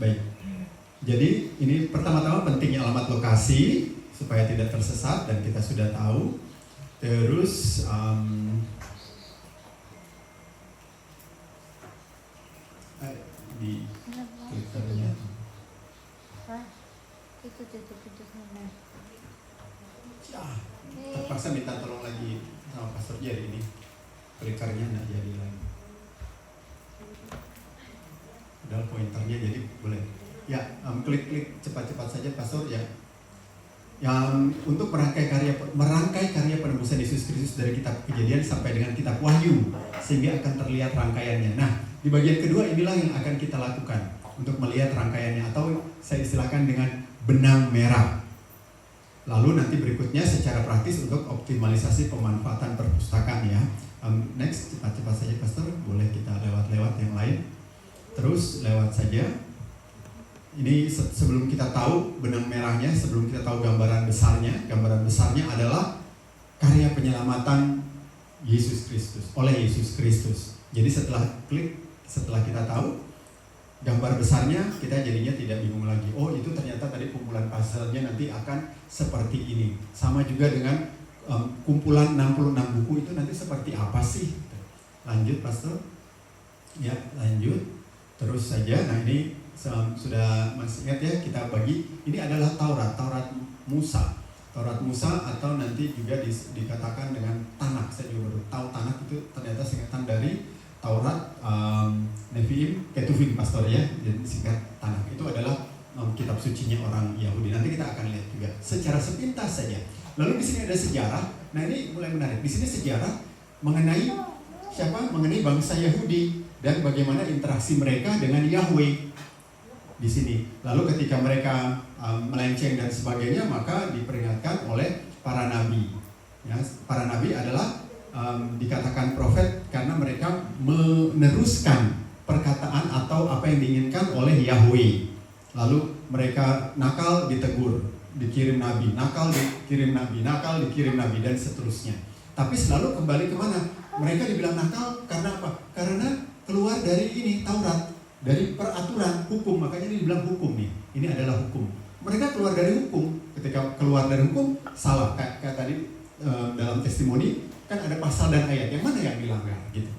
Baik. Jadi ini pertama-tama pentingnya alamat lokasi supaya tidak tersesat dan kita sudah tahu. Terus di Twitternya. Terpaksa minta tolong lagi sama Pastor Jerry ini. Klikernya nggak jadi lagi. Padahal pointernya jadi boleh. Ya, klik cepat-cepat saja Pastor ya. Yang untuk merangkai karya penebusan Yesus Kristus dari kitab Kejadian sampai dengan kitab Wahyu sehingga akan terlihat rangkaiannya. Nah, di bagian kedua inilah yang akan kita lakukan untuk melihat rangkaiannya atau saya istilahkan dengan benang merah. Lalu nanti berikutnya secara praktis untuk optimalisasi pemanfaatan perpustakaan ya. Next, cepat-cepat saja Pastor, boleh kita lewat-lewat yang lain. Terus lewat saja. Ini sebelum kita tahu benang merahnya, sebelum kita tahu gambaran besarnya adalah karya penyelamatan Yesus Kristus, oleh Yesus Kristus. Jadi setelah kita tahu gambar besarnya, kita jadinya tidak bingung lagi. Oh, itu ternyata tadi kumpulan puzzle-nya nanti akan seperti ini. Sama juga dengan kumpulan 66 buku itu nanti seperti apa sih? Lanjut Pastor. Ya, lanjut. Terus saja. Nah, ini sudah masih ingat ya, kita bagi. Ini adalah Taurat Musa. Taurat Musa atau nanti juga dikatakan dengan Tanakh. Saya juga baru tahu Tanakh itu ternyata singkatan dari Taurat, Nevi'im, Ketuvim Pastor ya, jadi singkat Tanakh. Itu adalah kitab sucinya orang Yahudi. Nanti kita akan lihat juga secara sepintas saja. Lalu di sini ada sejarah. Nah, ini mulai menarik. Di sini sejarah mengenai siapa? Mengenai bangsa Yahudi dan bagaimana interaksi mereka dengan Yahweh di sini. Lalu ketika mereka melenceng dan sebagainya, maka diperingatkan oleh para nabi. Ya, para nabi adalah dikatakan profet karena mereka meneruskan perkataan atau apa yang diinginkan oleh Yahweh. Lalu mereka nakal, ditegur, dikirim nabi, nakal, dikirim nabi, dan seterusnya. Tapi selalu kembali kemana? Mereka dibilang nakal karena apa? Karena keluar dari ini Taurat, dari peraturan hukum. Makanya ini dibilang hukum nih. Ini adalah hukum. Mereka keluar dari hukum. Ketika keluar dari hukum, salah. Kayak tadi dalam testimoni kan ada pasal dan ayat, yang mana yang dilanggar gitu.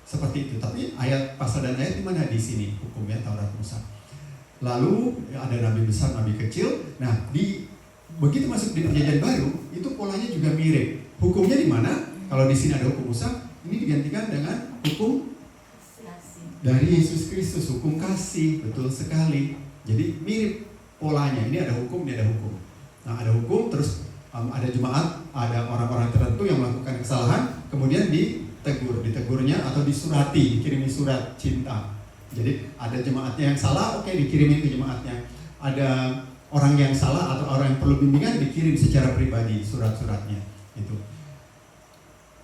Seperti itu. Tapi ayat, pasal dan ayat di mana? Di sini hukumnya Taurat Musa. Lalu ada nabi besar, nabi kecil. Nah, begitu masuk di Perjanjian Baru, itu polanya juga mirip. Hukumnya di mana? Kalau di sini ada hukum Musa, ini digantikan dengan hukum dari Yesus Kristus, hukum kasih. Betul sekali. Jadi mirip polanya. Ini ada hukum, ini ada hukum. Nah, ada hukum, terus ada jemaat, ada orang-orang tertentu yang melakukan kesalahan, kemudian ditegurnya atau disurati, dikirimi surat cinta. Jadi ada jemaatnya yang salah, oke, dikirimin ke jemaatnya. Ada orang yang salah atau orang yang perlu bimbingan, dikirim secara pribadi surat-suratnya. Itu.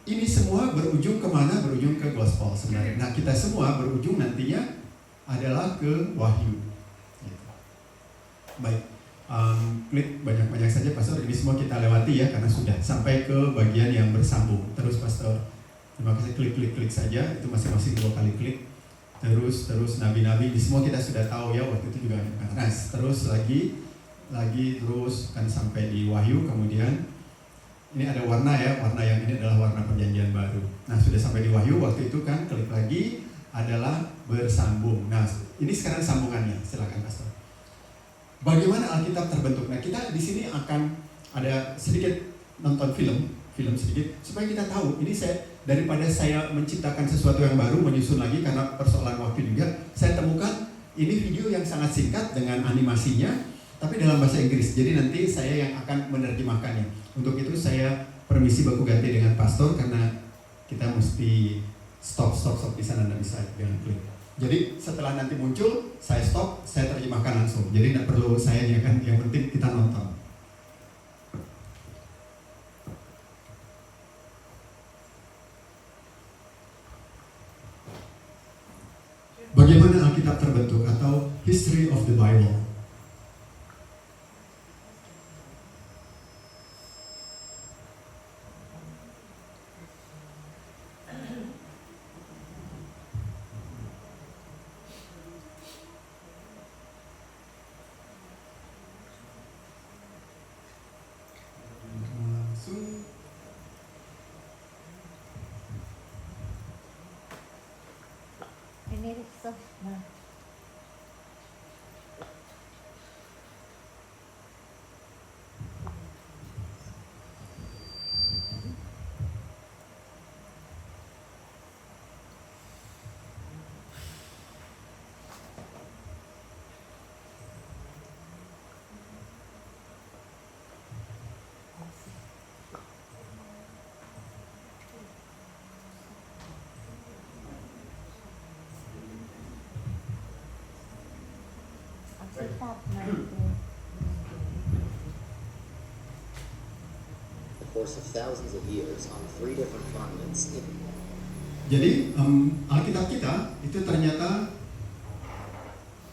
Ini semua berujung kemana? Berujung ke gospel sebenarnya. Nah, kita semua berujung nantinya adalah ke Wahyu. Gitu. Baik. Klik banyak-banyak saja Pastor, ini semua kita lewati ya karena sudah sampai ke bagian yang bersambung. Terus Pastor, terima kasih, klik saja, itu masing-masing 2 kali klik. Terus nabi-nabi, di semua kita sudah tahu ya, waktu itu juga ada. Nah, terus lagi terus kan sampai di Wahyu, kemudian ini ada warna ya, warna yang ini adalah warna Perjanjian Baru. Nah, sudah sampai di Wahyu, waktu itu kan klik lagi adalah bersambung. Nah, ini sekarang sambungannya, silakan Pastor. Bagaimana Alkitab terbentuk? Nah, kita di sini akan ada sedikit nonton film sedikit supaya kita tahu. Ini daripada saya menciptakan sesuatu yang baru, menyusun lagi karena persoalan waktu juga, saya temukan ini video yang sangat singkat dengan animasinya, tapi dalam bahasa Inggris. Jadi nanti saya yang akan menerjemahkannya. Untuk itu saya permisi baku ganti dengan Pastor karena kita mesti stop di sana, nggak bisa dengan klik. Jadi setelah nanti muncul, saya stop, saya terjemahkan langsung. Jadi tidak perlu saya nyiapkan, yang penting kita nonton. Bagaimana Alkitab terbentuk atau History of the Bible. mirip so. Nah. Alkitab na ito. The course of thousands of years on 3 different continents. Jadi Alkitab kita itu ternyata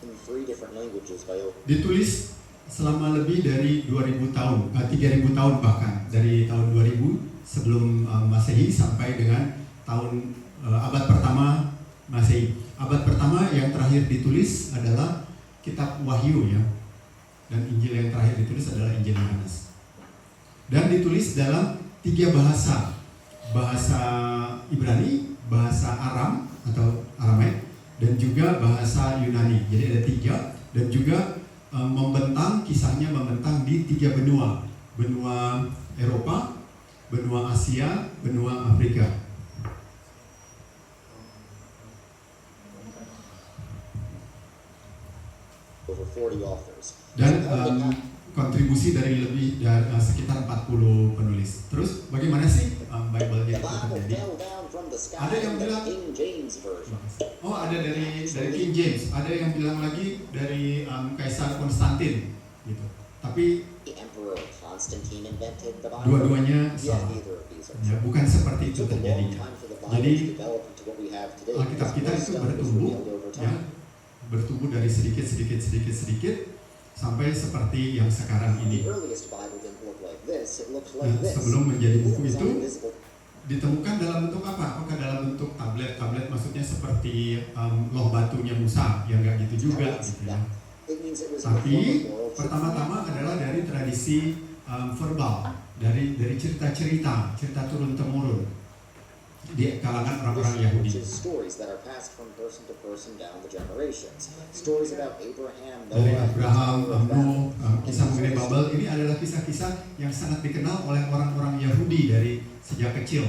In 3 different languages by ditulis selama lebih dari 2000 tahun, 3000 tahun bahkan, dari tahun 2000 sebelum Masehi sampai dengan tahun abad pertama Masehi. Abad pertama yang terakhir ditulis adalah kitab Wahyu ya. Dan Injil yang terakhir ditulis adalah Injil Yohanes. Dan ditulis dalam 3 bahasa. Bahasa Ibrani, bahasa Aram atau Aramaik, dan juga bahasa Yunani. Jadi ada 3, dan juga kisahnya membentang di 3 benua. Benua Eropa, benua Asia, benua Afrika. over 40 authors. Dan kontribusi dari lebih dari sekitar 40 penulis. Terus bagaimana sih Bible-nya itu terjadi? Ada yang bilang King James version. oh ada dari King James, ada yang bilang lagi dari Kaisar Konstantin gitu. Tapi The Emperor Constantine invented the Bible. dua-duanya Yeah, salah. neither of these are Ya, true. bukan seperti It itu took a long terjadinya. time for the Bible Jadi to develop into what we have today. Alkitab kita because itu most of it was bertumbuh revealed over ya, time. bertumbuh dari sedikit sampai seperti yang sekarang The ini. earliest Bible didn't look like this. It looked Nah, like this. sebelum menjadi It buku was itu invisible. ditemukan dalam bentuk apa? Apakah dalam bentuk tablet? Tablet maksudnya seperti loh batunya Musa, yang nggak gitu juga gitu ya. It means it was in the form Tapi of oral tradition. pertama-tama adalah dari tradisi verbal, dari cerita turun temurun di kalangan orang-orang Yahudi. Which is stories that are passed from person to person down the generations. Stories about Abraham, Dari Noah, Abraham, and Nuh, kisah mengenai Babel, ini adalah kisah-kisah yang sangat dikenal oleh orang-orang Yahudi dari sejak kecil.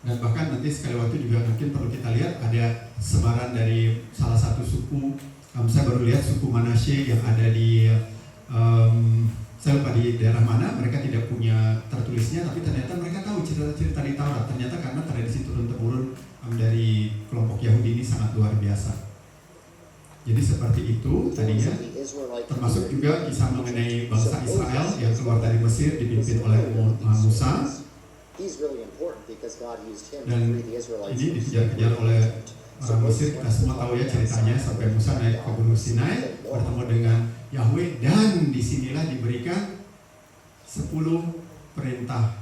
Dan bahkan nanti sekali waktu juga mungkin perlu kita lihat ada sebaran dari salah satu suku. Saya baru lihat suku Manasye yang ada di saya lupa di daerah mana, mereka tidak punya tertulisnya, tapi ternyata mereka tahu cerita-cerita di Taurat. Ternyata karena tradisi turun-temurun dari kelompok Yahudi ini sangat luar biasa. Jadi seperti itu tadinya, termasuk juga kisah mengenai bangsa Israel yang keluar dari Mesir dipimpin oleh Musa. Dan ini dikejar-kejar oleh orang Mesir. Kita semua tahu ya ceritanya, sampai Musa naik ke Gunung Sinai bertemu dengan Yahweh, dan disinilah diberikan 10 perintah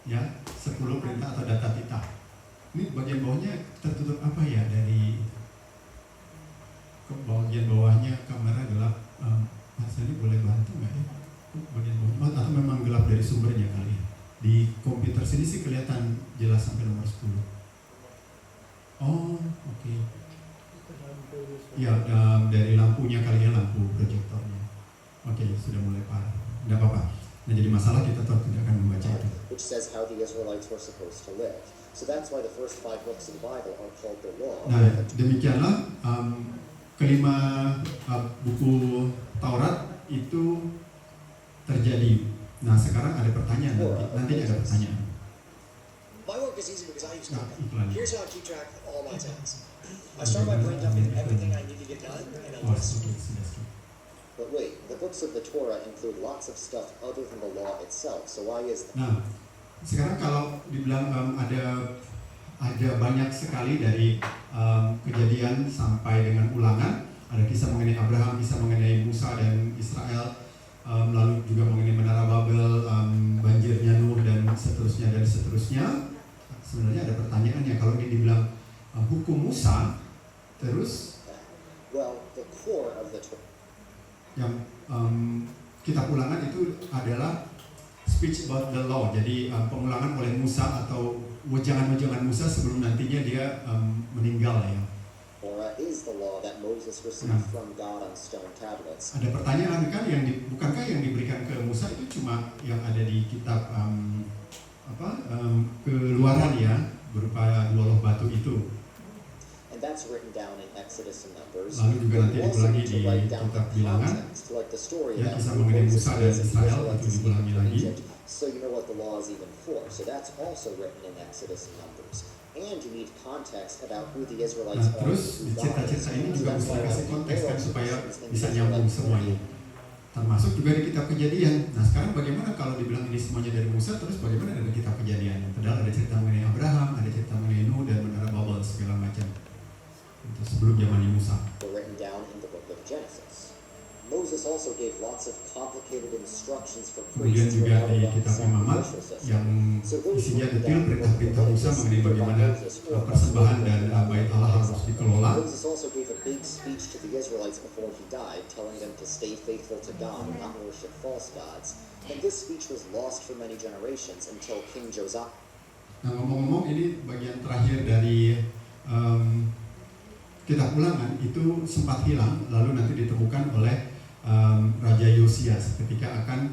ya, 10 perintah atau data titah. Ini bagian bawahnya tertutup apa ya, dari ke bagian bawahnya kamera gelap. Mas ini boleh bantu nggak ya? Bagian bawah atau memang gelap dari sumbernya kali ya? Di komputer sini sih kelihatan jelas sampai nomor 10. Oh, oke. Ya, dari lampunya kali ya, lampu proyektornya. Oke, sudah mulai parah. Tidak apa-apa. Nah, jadi masalah kita tidak akan membaca itu. Which says how the Israelites were supposed to live. So that's why the first 5 books of the Bible are called the Law. Nah, demikianlah kelima buku Taurat itu terjadi. Nah, sekarang ada pertanyaan, nanti ada pertanyaan. My work is easy because I use Nah, Kanban. iklan. Here's how I keep track of all my tasks. I start by putting down everything I need to get done in a Oh, list. sudah. But wait, the books of the Torah include lots of stuff other than the law itself. So why is that? Nah, sekarang kalau dibilang ada banyak sekali dari kejadian sampai dengan ulangan, ada kisah mengenai Abraham, kisah mengenai Musa dan Israel, lalu juga mengenai Menara Babel, banjirnya Nuh dan seterusnya. Sebenarnya ada pertanyaannya, kalau ini dibilang hukum Musa, terus Well, the core of the Torah. yang kitab ulangan itu adalah speech about the law, jadi pengulangan oleh Musa atau wejangan-wejangan Musa sebelum nantinya dia meninggal ya. Torah is the law that Moses received Nah. from God on stone tablets. Ada pertanyaan kan bukankah yang diberikan ke Musa itu cuma yang ada di kitab Keluaran ya, berupa 2 loh batu itu. And that's written down in Exodus and Numbers. Lalu juga nanti But you also diulangi need to di write down the kitab Bilangan. context, like the story Ya, that kisah mengenai Moses Musa dan raised the Israel Israelites itu escaped diulangi from lagi. Egypt, so you know what the law is even for. So that's also written in Exodus and Numbers. And you need context about who the Israelites Nah, are. terus and di who God cerita-cerita is. ini So juga that's mesti why dikasih all konteks kan the supaya Israelites in bisa the nyambung Israelite semuanya. Termasuk juga di kitab Kejadian. Nah sekarang bagaimana kalau dibilang ini semuanya dari Musa, terus bagaimana dari kitab Kejadian? Padahal ada cerita mengenai Abraham, ada cerita mengenai Nuh dan menara Babel segala macam. Itu sebelum zamannya Musa. were written down in the book of Genesis. Moses also gave lots of complicated instructions for Kemudian priests juga di about the kitab Imamat sacrificial system. yang isinya detail perintah-perintah Musa mengenai bagaimana persembahan dan bait Allah harus dikelola. Moses also gave a big speech to the Israelites before he died, telling them to stay faithful to God and not worship false gods. And this speech was lost for many generations until King Josiah. Nah ngomong-ngomong ini bagian terakhir dari kitab Ulangan itu sempat hilang lalu nanti ditemukan oleh Raja Yosias ketika akan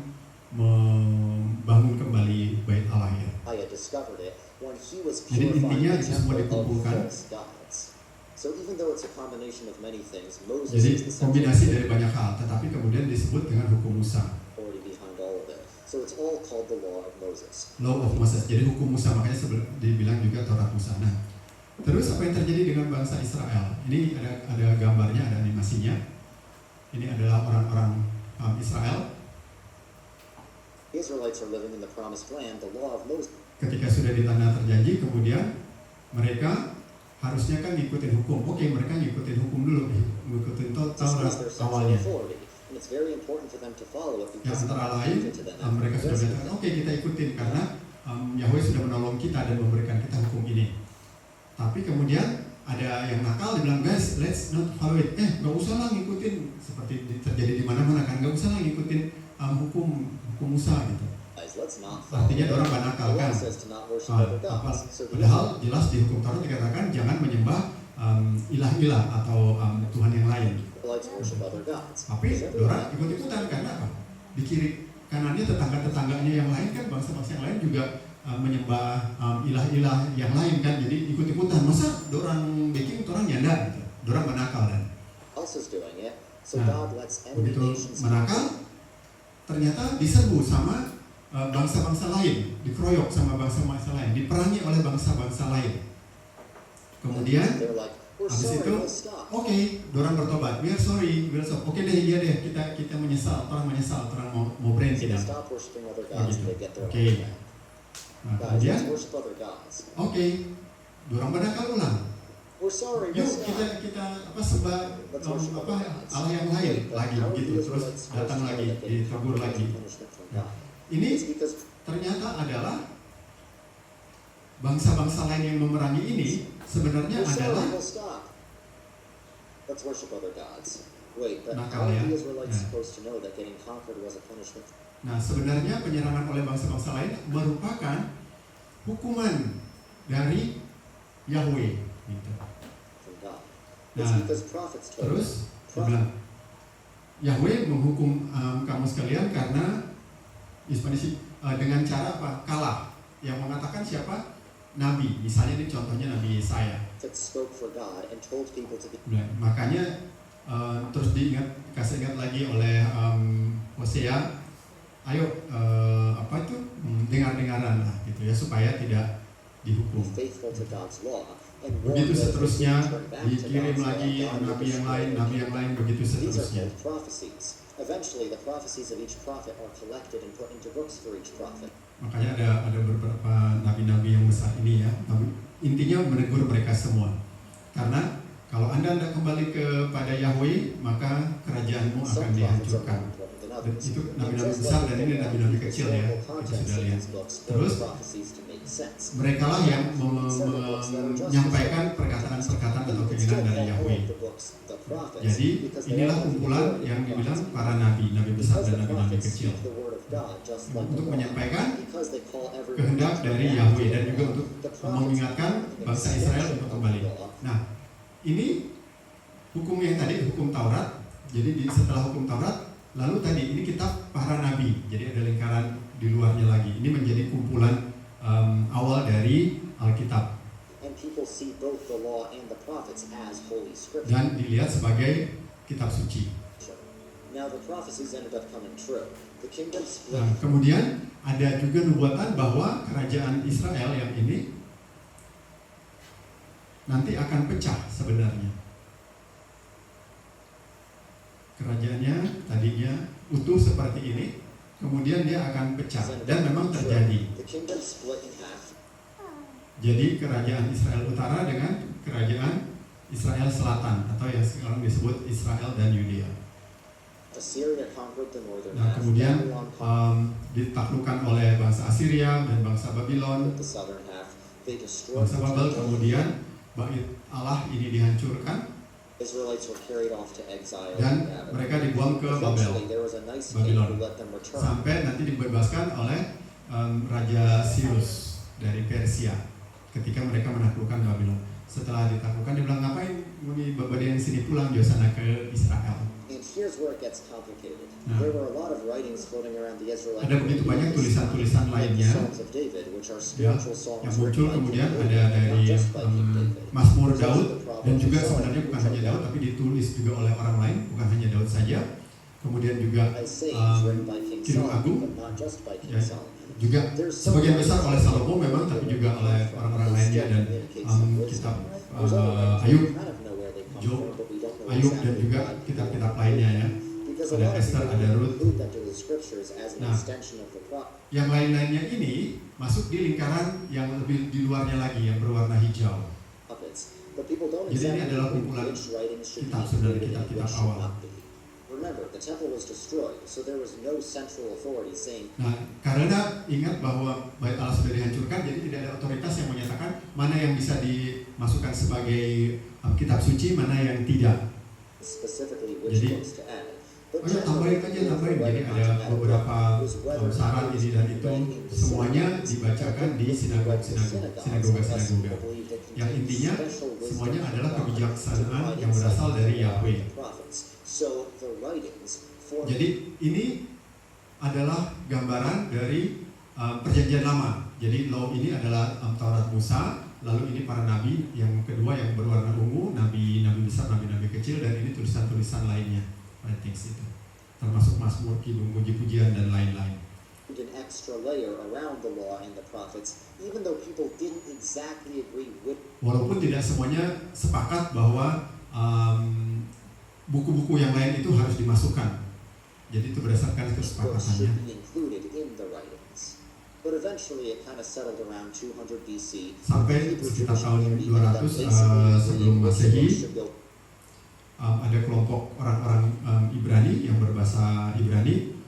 membangun kembali bait Allah ya. Isaiah discovered it when he was Jadi purifying intinya the itu semua temple of dikumpulkan. false gods. So even though it's a combination of many things, Moses Jadi is the central kombinasi dari banyak hal, tetapi kemudian disebut dengan hukum Musa, authority behind all of it. So it's all called the law of Moses. Law of Moses. Jadi hukum Musa makanya dibilang juga Taurat Musa. Nah, terus apa yang terjadi dengan bangsa Israel? Ini ada gambarnya, ada animasinya. Ini adalah orang-orang Israel. The Israelites are living in the promised land. The law of Moses Ketika sudah di tanah terjanji, kemudian mereka harusnya kan ngikutin hukum. Oke, mereka ngikutin hukum dulu, ngikutin Taurat is their central awalnya. authority. And it's very important for them to follow it Yang because antara God lain, gave it to them. mereka sudah bilang, oke kita ikutin karena Yahweh sudah menolong kita dan memberikan kita hukum ini. Tapi kemudian ada yang nakal, dibilang guys, let's not follow it. Nggak usah lah ngikutin, seperti terjadi di mana-mana kan, nggak usah lah ngikutin hukum Musa gitu. Let's not follow Artinya it. orang The banakal law kan. says to not worship other Apa, gods. So the padahal jelas di hukum Taurat dikatakan jangan menyembah ilah-ilah atau Tuhan yang lain. Israelites worship other gods. Tapi orang ikut-ikutan karena apa? Di kiri kanannya tetangga-tetangganya yang lain kan, bangsa-bangsa yang lain juga menyembah ilah-ilah yang lain kan, jadi ikut-ikutan. Masa orang bikin orang nyanda gitu, orang menakal dan else is doing it. So Nah, God lets enemy begitu nations menakal ternyata diserbu sama bangsa-bangsa lain, dikeroyok sama bangsa-bangsa lain, diperangi oleh bangsa-bangsa lain. Kemudian they're like, we're habis sorry, itu, we'll stop. oke, orang bertobat, we are sorry. Oke deh, iya deh, kita menyesal, orang menyesal, orang mau berhenti So they dan stop worshiping other gods and they get their Oke. own back. nah, Guys, kemudian let's worship other gods. oke, orang menakal ulang. We're sorry, Yuk we'll stop. kita sembah Let's worship other gods. Allah yang lain But lagi how are begitu, the terus Israelites datang supposed to lagi, know that they ditegur have lagi. punishment from God? Ini It's because ternyata adalah bangsa-bangsa lain yang memerangi ini sebenarnya we're sorry, adalah we'll stop. Let's worship other gods. Wait, but Nakal how are ya. the Israelites Nah. supposed to know that getting conquered was a punishment? Nah, sebenarnya penyerangan oleh bangsa-bangsa lain merupakan hukuman dari Yahweh gitu. From God. It's Nah, because prophets told terus them. dia bilang, Yahweh menghukum kamu sekalian karena dengan cara apa? Kalah. Yang mengatakan siapa? Nabi. Misalnya ini contohnya Nabi Yesaya. That spoke for God and told people to be Nah, makanya terus kasih ingat lagi oleh Hosea, ayo apa itu dengar-dengaran lah gitu ya supaya tidak dihukum. faithful to God's law and warn Begitu those who seterusnya turn back to dikirim God's lagi law, God will nabi yang lain begitu These are seterusnya. called prophecies. Eventually, the prophecies of each prophet are collected and put into books for each prophet. Makanya ada beberapa nabi-nabi yang besar ini ya. Intinya menegur mereka semua. Karena kalau Anda kembali kepada Yahweh, maka kerajaanmu Some akan prophets are more dihancurkan. important than and Dan others. itu And nabi-nabi just besar like dan we ini figure out nabi-nabi the kecil ya, historical kita context sudah of lihat. these books for Terus the prophecies to make sense. mereka lah yang menyampaikan perkataan-perkataan atau keinginan dari Yahweh. Jadi inilah kumpulan yang dibilang para nabi, nabi besar dan nabi-nabi kecil, untuk menyampaikan kehendak dari Yahweh dan juga untuk mengingatkan bangsa Israel untuk kembali. Nah, ini hukum yang tadi, hukum Taurat. Jadi setelah hukum Taurat, lalu tadi ini kitab para nabi. Jadi ada lingkaran di luarnya lagi. Ini menjadi kumpulan awal dari Alkitab dan dilihat sebagai kitab suci. Nah, kemudian ada juga nubuatan bahwa kerajaan Israel yang ini nanti akan pecah sebenarnya. Kerajaannya tadinya utuh seperti ini, kemudian dia akan pecah dan memang terjadi. Jadi kerajaan Israel Utara dengan kerajaan Israel Selatan atau yang sekarang disebut Israel dan Yudea. Nah, kemudian ditaklukkan oleh bangsa Assyria dan bangsa Babylon. Bangsa Babel, kemudian bait Allah ini dihancurkan dan mereka dibuang ke Babylon sampai nanti dibebaskan oleh Raja Cyrus dari Persia ketika mereka menaklukkan Babylon. Setelah ditaklukkan dia bilang, ngapain muni babadian sini pulang jauh sana ke Israel. Nah, ada begitu banyak tulisan-tulisan lainnya ya, yang muncul, kemudian ada dari Mazmur Daud, dan juga sebenarnya bukan hanya Daud tapi ditulis juga oleh orang lain, bukan hanya Daud saja. Kemudian juga Kidung Agung ya, juga sebagian besar oleh Salomo memang, tapi juga oleh orang-orang lainnya, dan kitab Ayub, Job, Ayub, dan juga kitab-kitab lainnya ya. Ada Esther, ada Ruth. Nah, yang lain-lainnya ini masuk di lingkaran yang lebih di luarnya lagi, yang berwarna hijau. Jadi ini adalah kumpulan kitab, sebenarnya kitab-kitab awal. Nah, karena ingat bahwa bait Allah sudah dihancurkan, jadi tidak ada otoritas yang menyatakan mana yang bisa dimasukkan sebagai kitab suci, mana yang tidak. Jadi, tambahin aja. Jadi ada beberapa saran ini dan itu, semuanya dibacakan di sinagoga. Yang intinya semuanya adalah kebijaksanaan yang berasal dari Yahweh. Jadi ini adalah gambaran dari perjanjian lama. Jadi law ini adalah Taurat Musa, lalu ini para nabi, yang kedua yang berwarna ungu, nabi-nabi besar, nabi-nabi kecil, dan ini tulisan-tulisan lainnya pada teks itu, termasuk Mazmur, Kidung, puji-pujian dan lain-lain. Walaupun tidak semuanya sepakat bahwa buku-buku yang lain itu harus dimasukkan. Jadi itu berdasarkan kesepakatannya. Sampai sekitar tahun 200 sebelum Masehi, ada kelompok orang-orang Ibrani yang berbahasa Ibrani.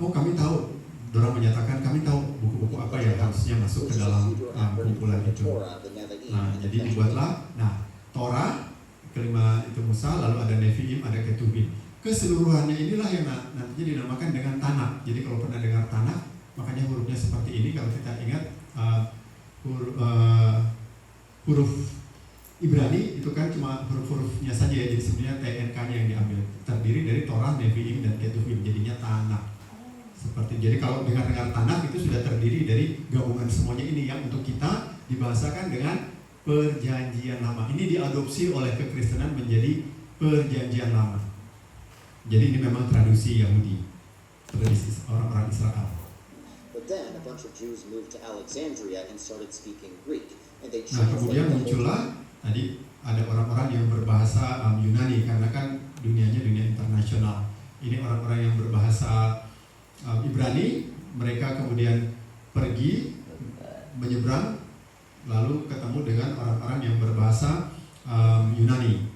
Kami tahu, dorang menyatakan kami tahu buku-buku apa yang harusnya masuk ke dalam kumpulan itu. Nah, jadi dibuatlah, Torah, kelima itu Musa, lalu ada Nevi'im, ada Ketubim. Keseluruhannya inilah yang nantinya dinamakan dengan Tanakh. Jadi kalau pernah dengar Tanakh, makanya hurufnya seperti ini. Kalau kita ingat huruf Ibrani itu kan cuma huruf-hurufnya saja ya. Jadi sebenarnya TNK-nya yang diambil, terdiri dari Torah, Nevi'im, dan Ketubim. Jadinya Tanakh. Seperti, jadi kalau dengar-dengar Tanakh itu sudah terdiri dari gabungan semuanya ini yang untuk kita dibahasakan dengan Perjanjian Lama. Ini diadopsi oleh kekristenan menjadi Perjanjian Lama. Jadi ini memang tradisi Yahudi, tradisi orang-orang Israel. Nah, kemudian muncullah tadi ada orang-orang yang berbahasa Yunani, karena kan dunianya dunia internasional. Ini orang-orang yang berbahasa Ibrani, mereka kemudian pergi menyeberang, lalu ketemu dengan orang-orang yang berbahasa Yunani.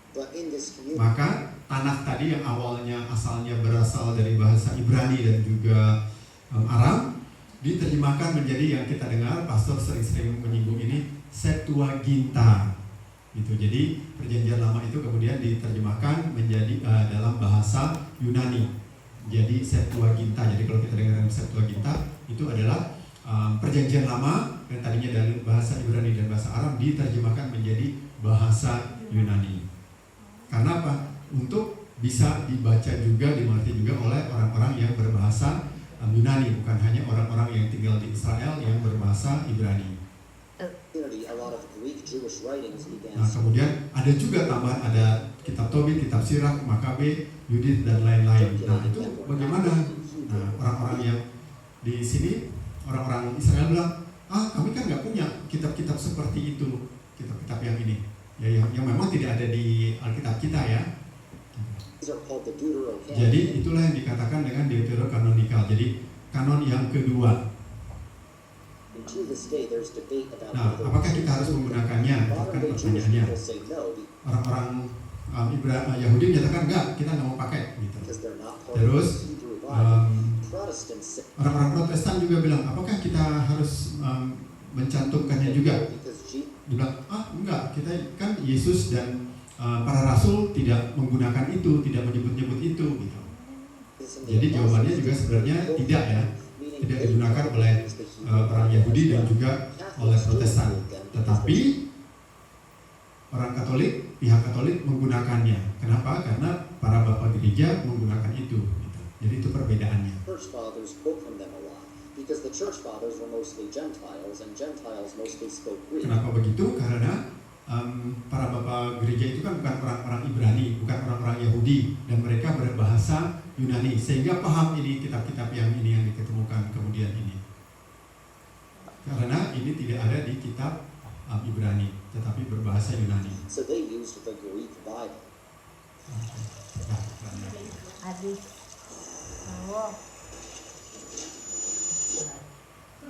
But in this community, Maka tanah tadi yang awalnya asalnya berasal dari bahasa Ibrani dan juga Aram diterjemahkan menjadi yang kita dengar pastor sering-sering menyinggung ini Septuaginta gitu. Jadi perjanjian lama itu kemudian diterjemahkan menjadi dalam bahasa Yunani. Jadi Septuaginta. Jadi kalau kita dengar Septuaginta itu adalah perjanjian lama yang tadinya dari bahasa Ibrani dan bahasa Aram diterjemahkan menjadi bahasa Yunani. Karena apa? Untuk bisa dibaca juga, dimengerti juga oleh orang-orang yang berbahasa Yunani, bukan hanya orang-orang yang tinggal di Israel yang berbahasa Ibrani. a lot of Greek Jewish writings began. Nah, kemudian ada juga tambahan, ada kitab Tobit, kitab Sirak, Makabe, Yudit, dan lain-lain. Nah, itu bagaimana? Nah, orang-orang yang di sini, orang-orang Israel bilang, kami kan nggak punya kitab-kitab seperti itu, kitab-kitab yang ini. Ya, yang memang tidak ada di Alkitab kita ya. These are called the Deuterocanon. Jadi itulah yang dikatakan dengan Deuterokanonikal. Jadi kanon yang kedua. And to this day, there's debate about Nah, whether apakah kita harus menggunakannya? Itu kan modern-day Jewish pertanyaannya. people say no Orang-orang Yahudi menyatakan enggak, kita nggak mau pakai gitu. because they're not part Terus of the Hebrew Bible. Protestants say orang-orang Protestan juga bilang, apakah kita harus mencantumkannya juga? no because Jesus Dibilang, enggak, kita kan Yesus dan para rasul tidak menggunakan itu, tidak menyebut-nyebut itu gitu. is in the Jadi jawabannya apostles' juga sebenarnya book, tidak ya, meaning tidak they digunakan don't oleh use the Hebrew orang Bible Yahudi as dan well. juga Catholics oleh do Protestan. include them because Tetapi orang Katolik, pihak Katolik menggunakannya. Kenapa? Karena para bapak gereja menggunakan itu. Gitu. Jadi itu perbedaannya. church fathers quote from them a lot because the church fathers were mostly Gentiles and Gentiles mostly spoke Greek. Kenapa begitu? Karena para bapak gereja itu kan bukan orang-orang Ibrani, bukan orang-orang Yahudi, dan mereka berbahasa Yunani, sehingga paham ini kitab-kitab yang ini yang diketemukan kemudian ini. Karena ini tidak ada di kitab Ibrani, tetapi berbahasa Yunani. So they used the Greek Bible. Habis. Oh.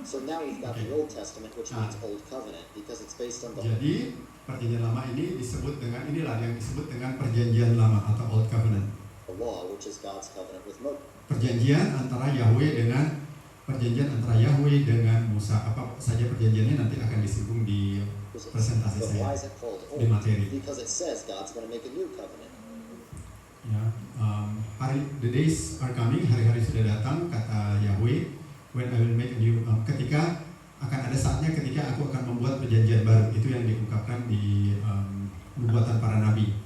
So now we've got the Old Testament, which means Old Covenant, because it's based on the Jadi perjanjian lama ini disebut dengan inilah yang disebut dengan perjanjian lama atau Old Covenant. law, which is God's covenant with Moses. Perjanjian antara Yahweh dengan Musa. Apa saja perjanjiannya nanti akan disinggung di presentasi But why saya is it called di old? materi. Because it says God's going to make a new covenant. Ya, the days are coming, hari-hari sudah datang, kata Yahweh, when I will make a new, ketika akan ada saatnya ketika aku akan membuat perjanjian baru. Itu yang diungkapkan di nubuatan para nabi.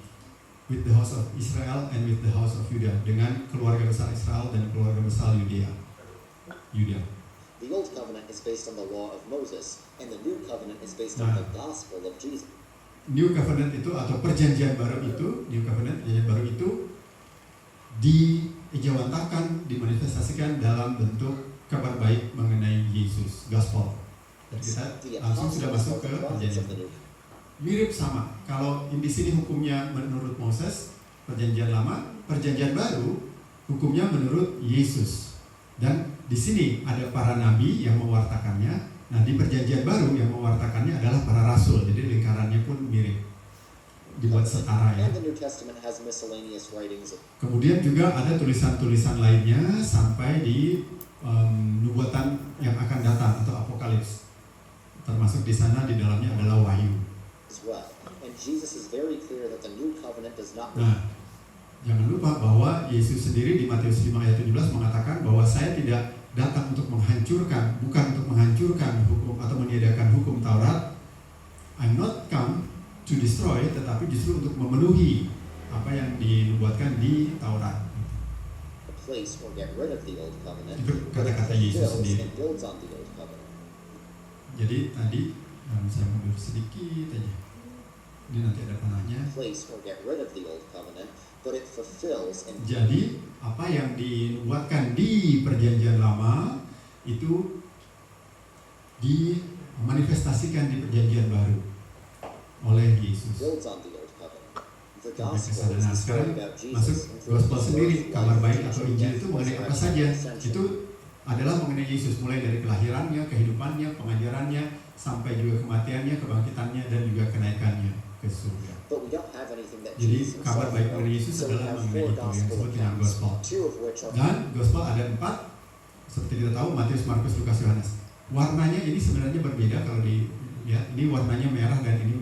With the house of Israel and with the house of Judah, dengan keluarga besar Israel dan keluarga besar Yuda. The Old Covenant is based on the law of Moses, and the New Covenant is based on the gospel of Jesus. New Covenant itu atau perjanjian baru itu, New Covenant perjanjian baru itu diejawantahkan, dimanifestasikan dalam bentuk kabar baik mengenai Yesus, gospel. Dan kita The langsung sudah masuk apostles ke are the prophets of the perjanjian. New. Mirip sama. Kalau di sini hukumnya menurut Moses, perjanjian lama, perjanjian baru hukumnya menurut Yesus. Dan di sini ada para nabi yang mewartakannya. Nah, di perjanjian baru yang mewartakannya adalah para rasul. Jadi lingkarannya pun mirip. Dibuat setara ya. And the New Testament has miscellaneous writings of Kemudian juga ada tulisan-tulisan lainnya sampai di nubuatan yang akan datang atau apokalips. Termasuk di sana di dalamnya adalah wahyu. as well. And Jesus is very clear that the New Covenant does not Nah, jangan lupa bahwa Yesus sendiri di Matius 5 ayat 17 mengatakan bahwa saya tidak datang untuk menghancurkan, bukan untuk menghancurkan hukum atau meniadakan hukum Taurat. I'm not come to destroy, tetapi justru untuk memenuhi apa yang dinubuatkan di Taurat. a place or get rid of the Old Covenant, Itu but it kata-kata Yesus fulfills sendiri. and builds on the Old Covenant. Jadi tadi saya mundur sedikit aja. Ini nanti ada panahnya. Place or get rid of the Old Covenant, but it fulfills and Jadi apa yang dinubuatkan di perjanjian lama itu dimanifestasikan di perjanjian baru oleh Yesus. builds on the Old Covenant. The Sampai ke Gospel sana. is Nah, the story sekarang about masuk Jesus. gospel sendiri, kabar baik atau Injil itu Death, mengenai apa resurrection, saja. ascension. Itu adalah mengenai Yesus, mulai dari kelahirannya, kehidupannya, pengajarannya, sampai juga kematiannya, kebangkitannya, dan juga kenaikannya ke surga. But we don't have anything that Jadi Jesus kabar himself baik wrote. mengenai Yesus So we adalah have mengenai 4 itu yang gospel disebut dengan accounts, gospel. 2 of which are Dan gospel ada 4, seperti kita tahu Matius, Markus, Lukas, Yohanes. Warnanya ini sebenarnya berbeda kalau dilihat. Ini warnanya merah dan ini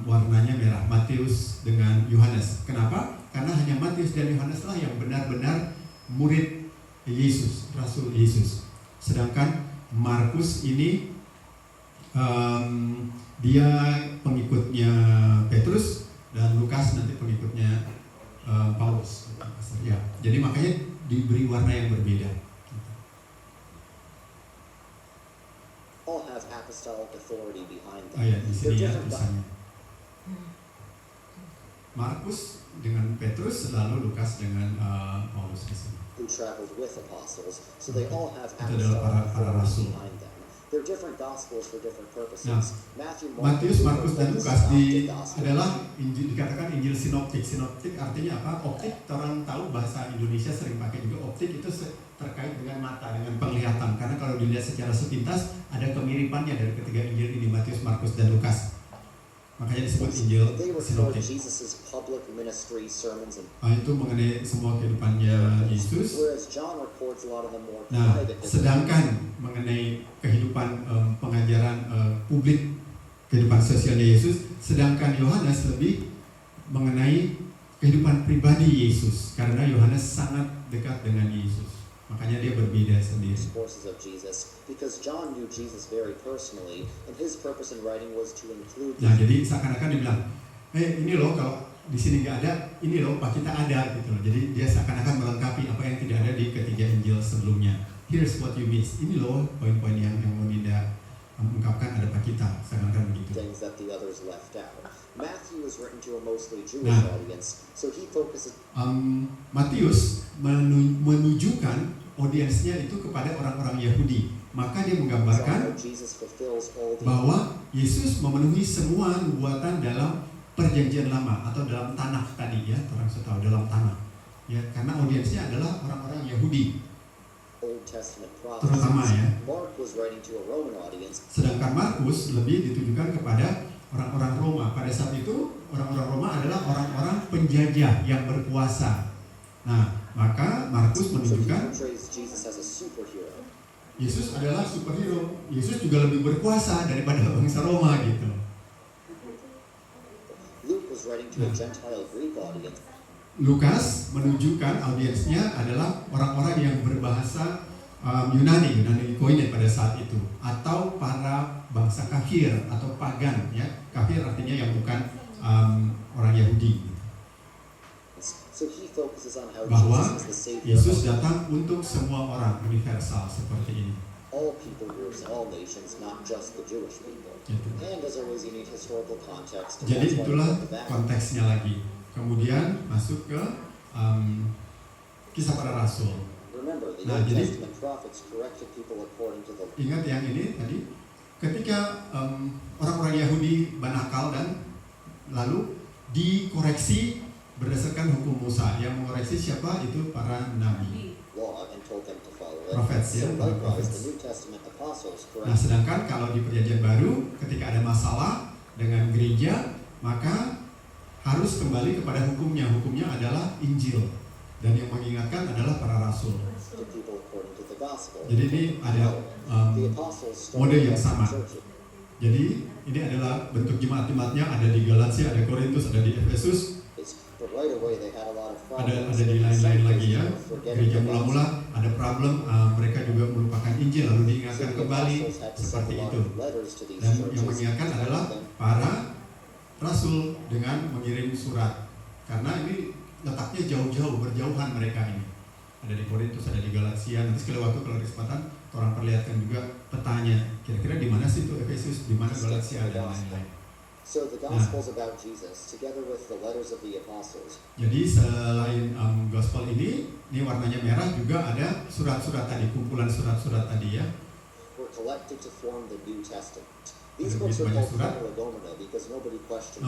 warnanya merah. Matius dengan Yohanes. Kenapa? Karena hanya Matius dan Yohanes lah yang benar-benar murid Yesus, Rasul Yesus. Sedangkan Markus ini dia pengikutnya Petrus dan Lukas nanti pengikutnya Paulus. Ya, jadi makanya diberi warna yang berbeda. all have apostolic authority behind them. Oh ya, di They're sini ya different misalnya. Markus dengan Petrus, lalu Lukas dengan Paulus di sini. who traveled with apostles, so they all have Itu adalah apostolic para authority rasul. behind them. They're different gospels for different purposes. Nah, Matthew, Matius, Luke, Markus, dan focus Lukas on the gospel. adalah Injil, dikatakan Injil sinoptik. Sinoptik artinya apa? Optik, orang tahu bahasa Indonesia sering pakai juga. Optik itu terkait dengan mata, dengan penglihatan. Karena kalau dilihat secara sepintas, ada kemiripannya dari ketiga Injil ini, Matius, Markus, dan Lukas. Makanya disebut Injil They record sinoptik. Jesus' public ministry, sermons, and Itu mengenai semua kehidupannya Yesus. whereas John records a lot of the more Nah, private sedangkan mengenai kehidupan pengajaran publik, kehidupan sosialnya Yesus, sedangkan Yohanes lebih mengenai kehidupan pribadi Yesus, karena Yohanes sangat dekat dengan Yesus, makanya dia berbeda sendiri. discourses of Jesus, because John knew Jesus very personally, and his purpose in writing was to include Nah, jadi seakan-akan dia bilang, ini loh kalau di sini nggak ada, ini loh Pak kita ada gitu loh. Jadi dia seakan-akan melengkapi apa yang tidak ada di ketiga Injil sebelumnya. Here's what you miss. Ini loh poin-poin yang mau tidak mengungkapkan ada Pak kita, seakan-akan begitu. things that the others left out. Matthew was written to a mostly Jewish Nah. audience, so he focuses Matius menunjukkan audiensnya itu kepada orang-orang Yahudi. Maka dia on menggambarkan how Jesus fulfills all the bahwa Yesus memenuhi semua nubuatan dalam perjanjian lama atau dalam tanah tadi ya, orang tahu dalam tanah. Ya, karena audiensnya adalah orang-orang Yahudi Old Testament terutama prophecies. ya. Mark was writing to a Roman audience, Sedangkan Markus lebih ditujukan kepada orang-orang Roma. Pada saat itu orang-orang Roma adalah orang-orang penjajah yang berkuasa. Nah, maka Markus so he menunjukkan portrays Jesus as a superhero. Yesus adalah superhero. Yesus juga lebih berkuasa daripada bangsa Roma gitu. Luke was writing to a Gentile Greek audience, Lukas menunjukkan audiensnya adalah orang-orang yang berbahasa Yunani Koine pada saat itu, atau para bangsa kafir atau pagan ya. Kafir artinya yang bukan orang Yahudi. so he focuses on how Bahwa Jesus is the savior Yesus of datang untuk semua orang, universal seperti ini. all people groups and all nations, not just the Jewish people. Gitu. And as always, you need historical context. and Jadi that's why we itulah put the back. konteksnya lagi. Kemudian masuk ke kisah para rasul. Remember, the Nah, Old jadi- Testament prophets corrected people according to the Ingat yang ini tadi, ketika orang-orang Yahudi banakal dan lalu dikoreksi berdasarkan hukum Musa. Yang mengoreksi siapa? Itu para nabi. law and told them to follow it. Prophets, So yeah, likewise, prophets. the New Testament apostles Nah, corrected sedangkan kalau di Perjanjian Baru, ketika ada masalah dengan gereja, maka harus kembali kepada hukumnya. Hukumnya adalah Injil. Dan yang mengingatkan adalah para rasul. to people according to the gospel. Jadi ini ada The apostles mode started yang the sama. church. Jadi ini adalah bentuk jemaat-jemaatnya, ada di Galatia, ada Korintus, ada di Efesus, But right away, they had a lot of ada problems. di In lain-lain some lagi cases, ya. they were forgetting Gereja the gospel. mula-mula ada problem, mereka juga melupakan Injil lalu So diingatkan the kembali apostles had to send seperti a lot itu. of letters to these Dan yang churches. mengingatkan adalah para rasul dengan mengirim surat. Karena ini letaknya jauh-jauh, berjauhan mereka ini. Ada di Korintus, ada di Galatia. Nanti sekali waktu kalau ada kesempatan, orang perlihatkan juga petanya. Kira-kira di mana sih itu Efesus, di mana Galatia dan lain-lain. So the gospels about Jesus, together with the letters of the apostles, Jadi selain gospel ini warnanya merah juga ada surat-surat tadi, kumpulan surat-surat tadi ya. were collected to form the New Testament. These Ada books are banyak called surat. Prolegomena because nobody questioned.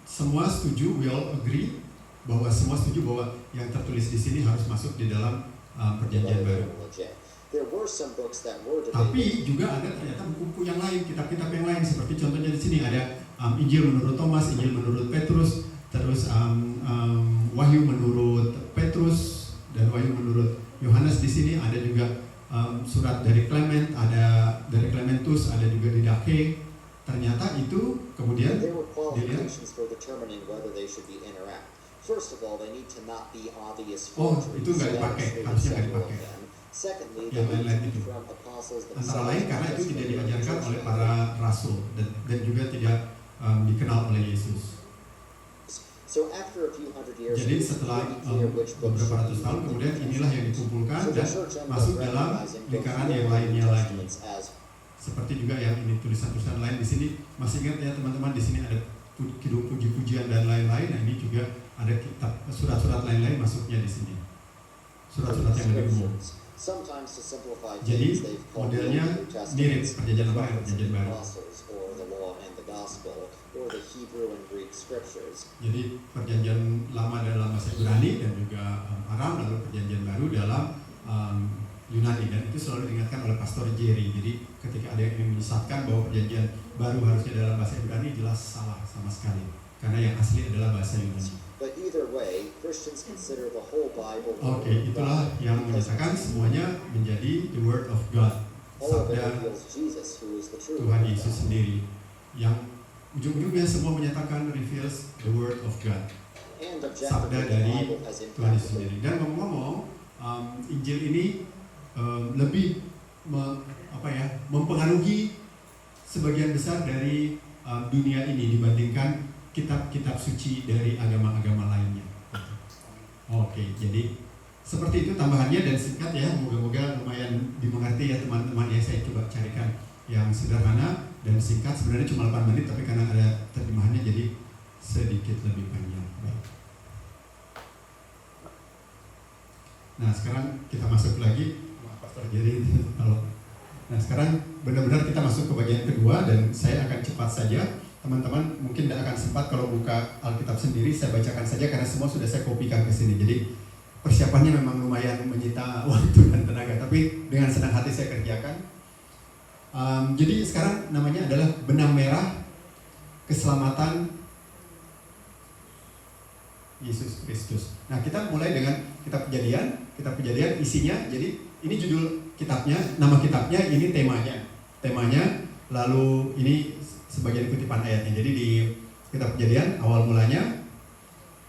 Semua setuju, we all agree bahwa semua setuju bahwa yang tertulis di sini harus masuk di dalam perjanjian whether they baru. were legit. There were some books that were debated. Tapi juga ada ternyata buku-buku yang lain, kitab-kitab yang lain, seperti contohnya di sini ada Injil menurut Thomas, Injil menurut Petrus, terus Wahyu menurut Petrus dan Wahyu menurut Yohanes. Di sini ada juga surat dari Clement, ada dari Clementus, ada juga di Dake. Ternyata itu kemudian There were qualifications for determining whether they should be interact. First of all, they need to not be obvious Oh, forgeries. itu nggak dipakai, There were harusnya nggak several of dipakai. them. Secondly, Yang they need lain-lain to be itu. from apostles Antara themselves, lain karena not itu just tidak from the diajarkan church oleh members. para rasul dan juga tidak dikenal oleh Yesus. So after a few hundred years, Jadi it was setelah pretty clear which books beberapa should ratus be tahun in the kemudian New inilah yang Testament. dikumpulkan So the dan church ended up masuk dalam recognizing both lingkaran the yang New lainnya lagi. Testaments as Seperti juga yang ini tulisan-tulisan lain di sini, masih ingat ya teman-teman, di sini ada kidung puji-pujian dan lain-lain. Nah ini juga ada kitab surat-surat lain-lain masuknya di sini. Surat-surat yang lebih umum. scriptures. Sometimes to simplify Jadi, things, they've called the modelnya New Testament mirip Perjanjian Lama dan Perjanjian Baru. Apostles, or the Law and the Gospel, or the Hebrew and Greek scriptures. Jadi Perjanjian Lama dalam bahasa Ibrani dan juga Aram, lalu Perjanjian Baru dalam Yunani, dan itu selalu diingatkan oleh Pastor Jerry. Jadi ketika ada yang ingin menyesatkan bahwa Perjanjian Baru harusnya dalam bahasa Ibrani, jelas salah sama sekali, karena yang asli adalah bahasa Yunani. But either way, Christians consider the whole Bible the Oke, Word of itulah God, yang because menyatakan semuanya menjadi the Word of God, all of it sabda reveals Jesus, who is the true Tuhan Word of Yesus God. sendiri, yang ujung-ujungnya semua menyatakan reveals the Word of God, And sabda objectively, the dari Bible has Tuhan Yesus impacted sendiri. Dan ngomong-ngomong, Injil ini lebih mempengaruhi sebagian besar dari dunia ini dibandingkan kitab-kitab suci dari agama-agama lainnya. Oke, jadi seperti itu tambahannya dan singkat ya, moga-moga lumayan dimengerti ya teman-teman ya. Saya coba carikan yang sederhana dan singkat, sebenarnya cuma 8 menit tapi karena ada terjemahannya jadi sedikit lebih panjang. Baik. Nah sekarang kita masuk lagi, jadi nah sekarang benar-benar kita masuk ke bagian kedua dan saya akan cepat saja. Teman-teman mungkin tidak akan sempat kalau buka Alkitab sendiri, saya bacakan saja karena semua sudah saya kopikan ke sini. Jadi persiapannya memang lumayan menyita waktu dan tenaga, tapi dengan senang hati saya kerjakan. Jadi sekarang namanya adalah benang merah keselamatan Yesus Kristus. Nah kita mulai dengan kitab Kejadian. Kitab Kejadian isinya, jadi ini judul kitabnya, nama kitabnya, ini temanya, lalu ini sebagian kutipan ayatnya. Jadi di kitab Kejadian awal mulanya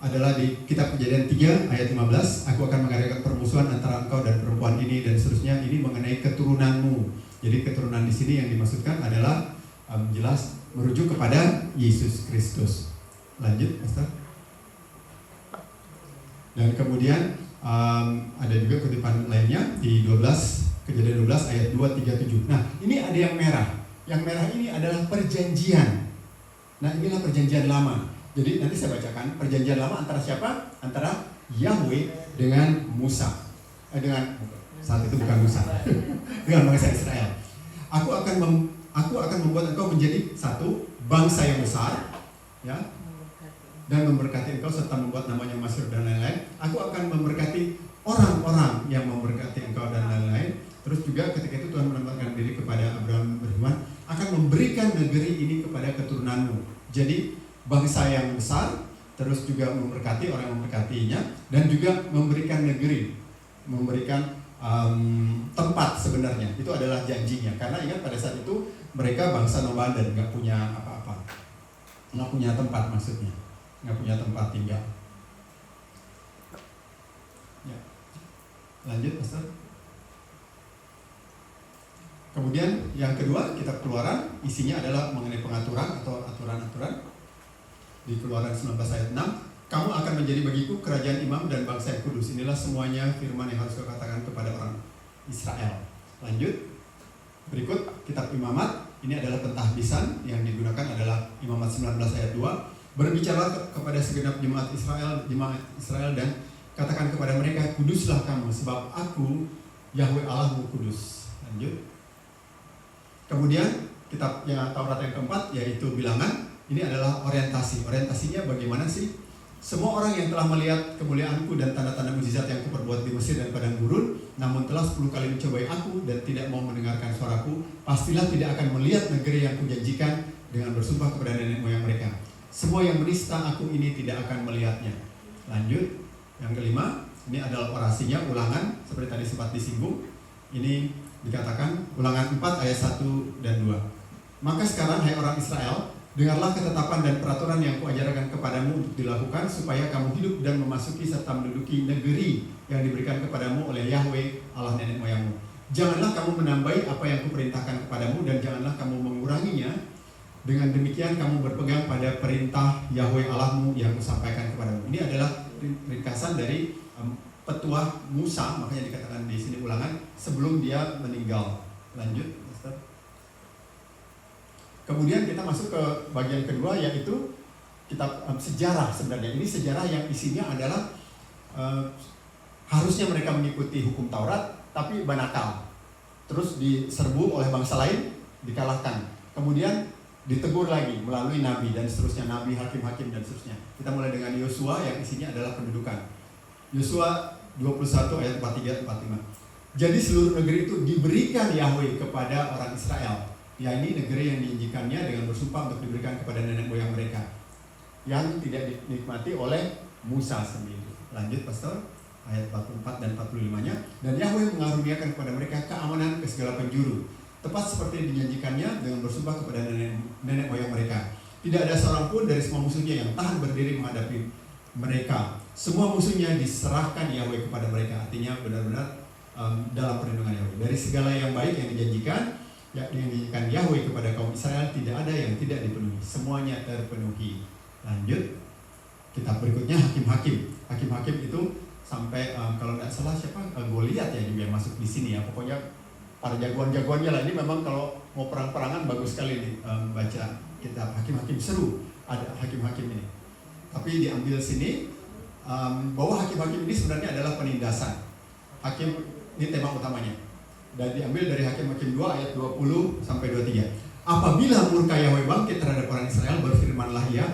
adalah di kitab Kejadian 3 ayat 15, aku akan mengadakan permusuhan antara engkau dan perempuan ini dan seterusnya. Ini mengenai keturunanmu. Jadi keturunan di sini yang dimaksudkan adalah jelas merujuk kepada Yesus Kristus. Lanjut, Pastor. Dan kemudian ada juga kutipan lainnya di 12 Kejadian 12 ayat 2, 3, 7. Nah, ini ada yang merah. Yang merah ini adalah perjanjian. Nah, inilah perjanjian lama. Jadi nanti saya bacakan perjanjian lama antara siapa? Antara Yahweh dengan Musa. Dengan saat itu bukan Musa. Dengan bangsa Israel. Aku akan membuat engkau menjadi satu bangsa yang besar, ya, dan memberkati engkau serta membuat namanya masyhur dan lain-lain. Aku akan memberkati orang-orang yang memberkati engkau dan lain-lain. Terus juga ketika itu Tuhan menampakkan diri kepada Abraham, berfirman, akan memberikan negeri ini kepada keturunanmu. Jadi bangsa yang besar, terus juga memberkati orang yang memberkatinya, dan juga memberikan negeri, memberikan tempat sebenarnya. Itu adalah janjinya. Karena ingat pada saat itu mereka bangsa nomaden, nggak punya apa-apa, nggak punya tempat maksudnya, nggak punya tempat tinggal. Ya. Lanjut, Pastor. Kemudian yang kedua, kitab Keluaran, isinya adalah mengenai pengaturan atau aturan-aturan. Di Keluaran 19 ayat 6, kamu akan menjadi bagiku kerajaan imam dan bangsa yang kudus. Inilah semuanya firman yang harus kau katakan kepada orang Israel. Lanjut. Berikut kitab Imamat, ini adalah pentahbisan yang digunakan adalah Imamat 19 ayat 2. Berbicara kepada segenap jemaat Israel dan katakan kepada mereka, kuduslah kamu sebab aku Yahweh Allahmu kudus. Lanjut. Kemudian kitab yang Taurat yang keempat yaitu Bilangan. Ini adalah orientasi. Orientasinya bagaimana sih? Semua orang yang telah melihat kemuliaanku dan tanda-tanda mukjizat yang kuperbuat di Mesir dan padang gurun, namun telah 10 kali mencobai aku dan tidak mau mendengarkan suaraku, pastilah tidak akan melihat negeri yang kujanjikan dengan bersumpah kepada nenek moyang mereka. Semua yang menista aku ini tidak akan melihatnya. Lanjut, yang kelima, ini adalah orasinya, Ulangan, seperti tadi sempat disinggung. Ini dikatakan Ulangan 4 ayat 1 dan 2. Maka sekarang, hai orang Israel, dengarlah ketetapan dan peraturan yang kuajarkan kepadamu untuk dilakukan, supaya kamu hidup dan memasuki serta menduduki negeri yang diberikan kepadamu oleh Yahweh Allah nenek moyangmu. Janganlah kamu menambahi apa yang kuperintahkan kepadamu, dan janganlah kamu menguranginya. Dengan demikian kamu berpegang pada perintah Yahweh Allahmu yang kusampaikan kepadamu. Ini adalah ringkasan dari petuah Musa, makanya dikatakan di sini Ulangan, sebelum dia meninggal. Lanjut, Master. Kemudian kita masuk ke bagian kedua, yaitu kitab sejarah. Sebenarnya ini sejarah yang isinya adalah harusnya mereka mengikuti hukum Taurat, tapi banakal, terus diserbu oleh bangsa lain, dikalahkan, kemudian ditegur lagi melalui nabi dan seterusnya, nabi, hakim-hakim dan seterusnya. Kita mulai dengan Yosua yang isinya adalah pendudukan. Yosua 21 ayat 43-45. Jadi seluruh negeri itu diberikan Yahweh kepada orang Israel. Ya, ini negeri yang dijanjikannya dengan bersumpah untuk diberikan kepada nenek moyang mereka, yang tidak dinikmati oleh Musa sendiri. Lanjut, Pastor, ayat 44 dan 45-nya. Dan Yahweh mengaruniakan kepada mereka keamanan ke segala penjuru, tepat seperti dijanjikannya dengan bersumpah kepada nenek moyang mereka. Tidak ada seorang pun dari semua musuhnya yang tahan berdiri menghadapi mereka. Semua musuhnya diserahkan Yahweh kepada mereka. Artinya benar-benar dalam perlindungan Yahweh. Dari segala yang baik yang dijanjikan Yahweh kepada kaum Israel, tidak ada yang tidak dipenuhi. Semuanya terpenuhi. Lanjut, kitab berikutnya Hakim-Hakim. Hakim-Hakim itu sampai kalau nggak salah siapa, Goliat ya juga masuk di sini ya. Pokoknya para jagoan-jagoannya lah. Ini memang kalau mau perang-perangan bagus sekali nih baca kitab Hakim-Hakim, seru ada Hakim-Hakim ini. Tapi diambil sini bahwa Hakim-Hakim ini sebenarnya adalah penindasan. Hakim ini tema utamanya. Dan diambil dari Hakim-Hakim 2 ayat 20 sampai 23. Apabila murka Yahweh bangkit terhadap orang Israel, berfirmanlah ia,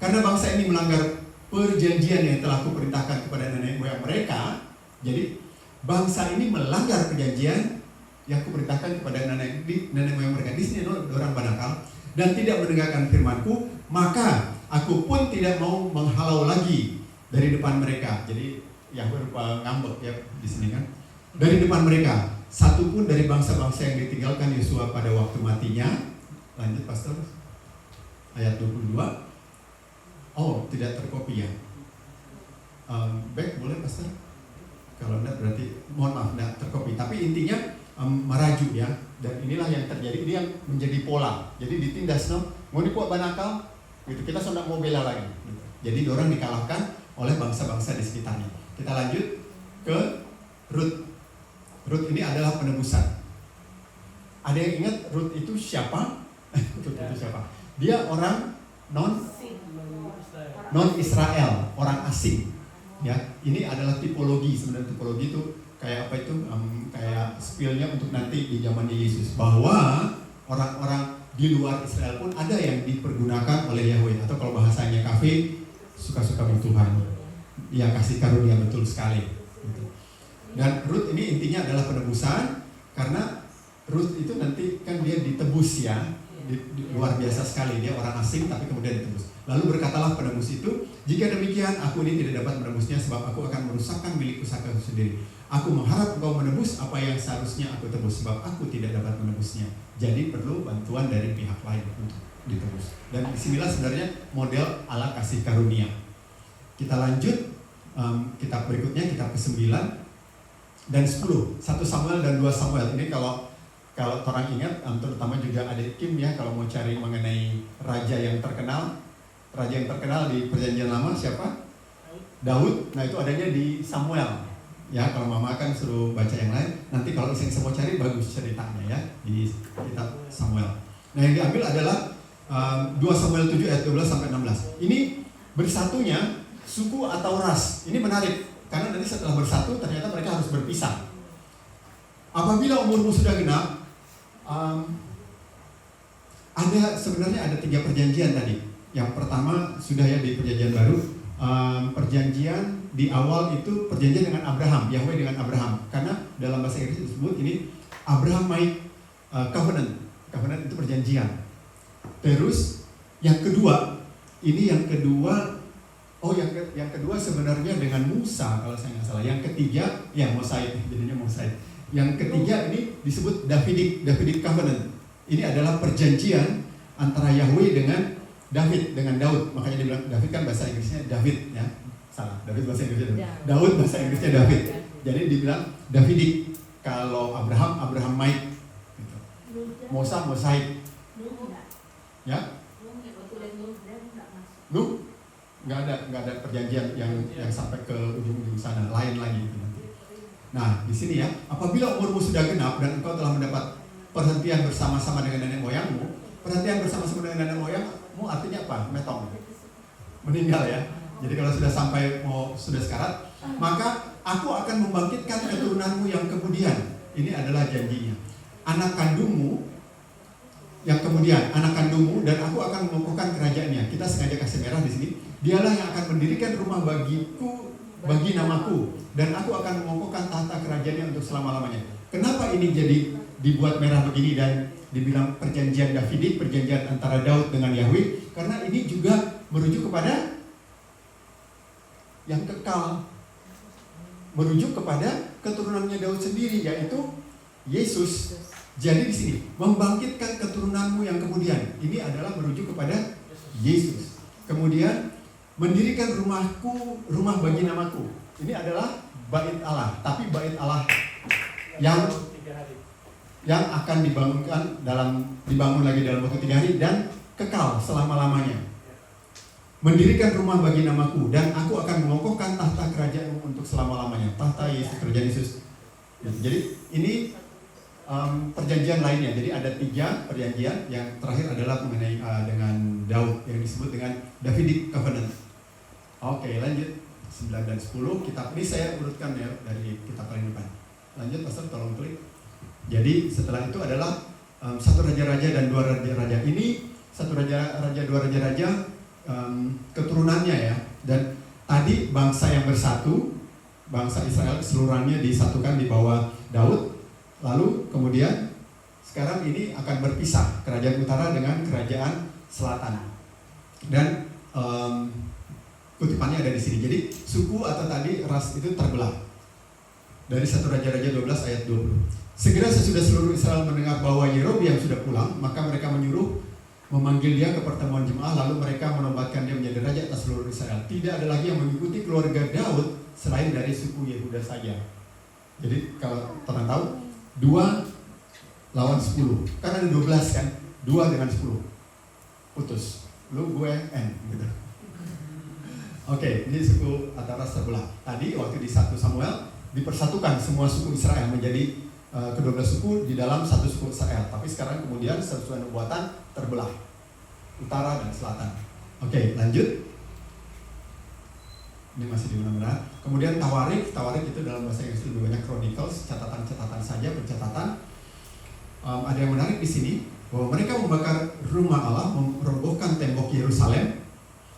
karena bangsa ini melanggar perjanjian yang telah kuperintahkan kepada nenek moyang mereka. Jadi bangsa ini melanggar perjanjian yang kuperintahkan kepada nenek moyang mereka. Di sini orang banakal dan tidak mendengarkan firmanku, maka aku pun tidak mau menghalau lagi dari depan mereka. Jadi Yahweh ngambek ya di sini kan. Dari depan mereka, satu pun dari bangsa-bangsa yang ditinggalkan Yosua pada waktu matinya. Lanjut, Pastor. Ayat 22. Oh, tidak terkopi ya. Back boleh, Pastor? Kalau enggak berarti mohon maaf, enggak terkopi. Tapi intinya meraju ya, dan inilah yang terjadi. Ini yang menjadi pola. Jadi ditindas, mau dikuat banakal, gitu. Kita sudah mau bela lagi. Gitu. Jadi orang dikalahkan oleh bangsa-bangsa di sekitarnya. Kita lanjut ke Rut. Rut ini adalah penebusan. Ada yang ingat Rut itu siapa? Rut itu siapa? Dia orang non Israel, orang asing. Ya, ini adalah tipologi. Sebenarnya tipologi itu kayak apa itu? Kayak spillnya untuk nanti di zamannya Yesus, bahwa orang-orang di luar Israel pun ada yang dipergunakan oleh Yahweh, atau kalau bahasanya kafe, suka-suka Tuhan. Ya, kasih karunia betul sekali. Gitu. Dan Rut ini intinya adalah penebusan, karena Rut itu nanti kan dia ditebus ya, luar biasa sekali, dia orang asing tapi kemudian ditebus. Lalu berkatalah penebus itu, jika demikian aku ini tidak dapat menebusnya, sebab aku akan merusakkan milik pusakaku sendiri. Aku mengharap engkau menebus apa yang seharusnya aku tebus, sebab aku tidak dapat menebusnya. Jadi perlu bantuan dari pihak lain untuk ditebus. Dan disinilah sebenarnya model ala kasih karunia. Kita lanjut, kitab berikutnya, kitab ke-9 dan 10, 1 Samuel dan 2 Samuel. Ini kalau orang ingat, terutama juga adik Kim ya, kalau mau cari mengenai raja yang terkenal di perjanjian lama siapa? Daud. Nah itu adanya di Samuel. Ya, kalau mama kan suruh baca yang lain. Nanti kalau iseng mau cari, bagus ceritanya ya di kitab Samuel. Nah yang diambil adalah 2 Samuel 7 ayat 12 sampai 16. Ini bersatunya suku atau ras. Ini menarik karena nanti setelah bersatu ternyata mereka harus berpisah. Apabila umurmu sudah genap, sebenarnya ada 3 perjanjian tadi. Yang pertama sudah ya di perjanjian baru, perjanjian di awal itu perjanjian dengan Abraham, Yahweh dengan Abraham. Karena dalam bahasa Inggris disebut ini Abrahamic covenant. Covenant itu perjanjian. Terus yang kedua, yang kedua sebenarnya dengan Musa kalau saya nggak salah. Yang ketiga, ya Mosaik, jadinya Mosaik. Yang ketiga ini disebut Davidic Covenant. Ini adalah perjanjian antara Yahweh dengan Daud. Makanya dibilang David kan bahasa Inggrisnya David ya. Salah, David bahasa Inggrisnya Daud bahasa Inggrisnya David. Jadi dibilang Davidic. Kalau Abraham Mike gitu. Musa Mosaik. Ya? Nggak ada perjanjian yang sampai ke ujung-ujung sana, lain lagi gitu. Nah, di sini ya, apabila umurmu sudah genap dan engkau telah mendapat perhentian bersama-sama dengan nenek moyangmu, perhentian bersama-sama dengan nenek moyangmu artinya apa? Metong, meninggal ya. Jadi kalau sudah sampai sudah sekarat, maka aku akan membangkitkan keturunanmu yang kemudian. Ini adalah janjinya. Anak kandungmu yang kemudian, anak kandungmu, dan aku akan mengukuhkan kerajaannya. Kita sengaja kasih merah di sini. Dialah yang akan mendirikan rumah bagiku, bagi namaku, dan aku akan mengukuhkan tahta kerajaannya untuk selama-lamanya. Kenapa ini jadi dibuat merah begini dan dibilang perjanjian Davidik, perjanjian antara Daud dengan Yahweh? Karena ini juga merujuk kepada yang kekal, merujuk kepada keturunannya Daud sendiri, yaitu Yesus. Jadi di sini membangkitkan keturunanmu yang kemudian, ini adalah merujuk kepada Yesus. Kemudian mendirikan rumahku, rumah bagi namaku. Ini adalah bait Allah, tapi bait Allah yang akan dibangun lagi dalam waktu 3 hari dan kekal selama-lamanya. Mendirikan rumah bagi namaku, dan aku akan mengokohkan tahta kerajaanmu untuk selama-lamanya. Tahta Yesus, kerajaan Yesus. Jadi ini perjanjian lainnya. Jadi ada 3 perjanjian. Yang terakhir adalah mengenai dengan Daud yang disebut dengan Davidic Covenant. Oke, lanjut 9 dan 10. Kitab ini saya urutkan ya dari kitab paling depan. Lanjut, Pastor, tolong klik. Jadi setelah itu adalah 1 raja-raja dan 2 raja-raja. Ini 1 raja-raja, 2 raja-raja. Keturunannya ya, dan tadi bangsa yang bersatu, bangsa Israel keseluruhannya disatukan di bawah Daud, lalu kemudian sekarang ini akan berpisah, kerajaan utara dengan kerajaan selatan, dan kutipannya ada di sini. Jadi suku atau tadi ras itu terbelah dari 1 Raja-Raja 12 ayat 20. Segera sesudah seluruh Israel mendengar bahwa Yerobeam sudah pulang, maka mereka memanggil dia ke pertemuan jemaah, lalu mereka menobatkan dia menjadi raja atas seluruh Israel. Tidak ada lagi yang mengikuti keluarga Daud selain dari suku Yehuda saja. Jadi kalau teman tahu, 2 lawan 10. Kan ada 12 kan? 2 dengan 10. Putus. Lu, gue, N gitu. Oke, ini suku atau ras terbelah. Tadi waktu di 1 Samuel dipersatukan semua suku Israel menjadi kedua belas suku di dalam satu suku Israel. Tapi sekarang kemudian sesuai nubuatan terbelah utara dan selatan. Oke, lanjut. Ini masih di mana-mana. Kemudian Tawarik itu dalam bahasa Inggris lebih banyak chronicles, catatan-catatan saja, pencatatan. Ada yang menarik di sini bahwa mereka membakar rumah Allah, merobohkan tembok Yerusalem,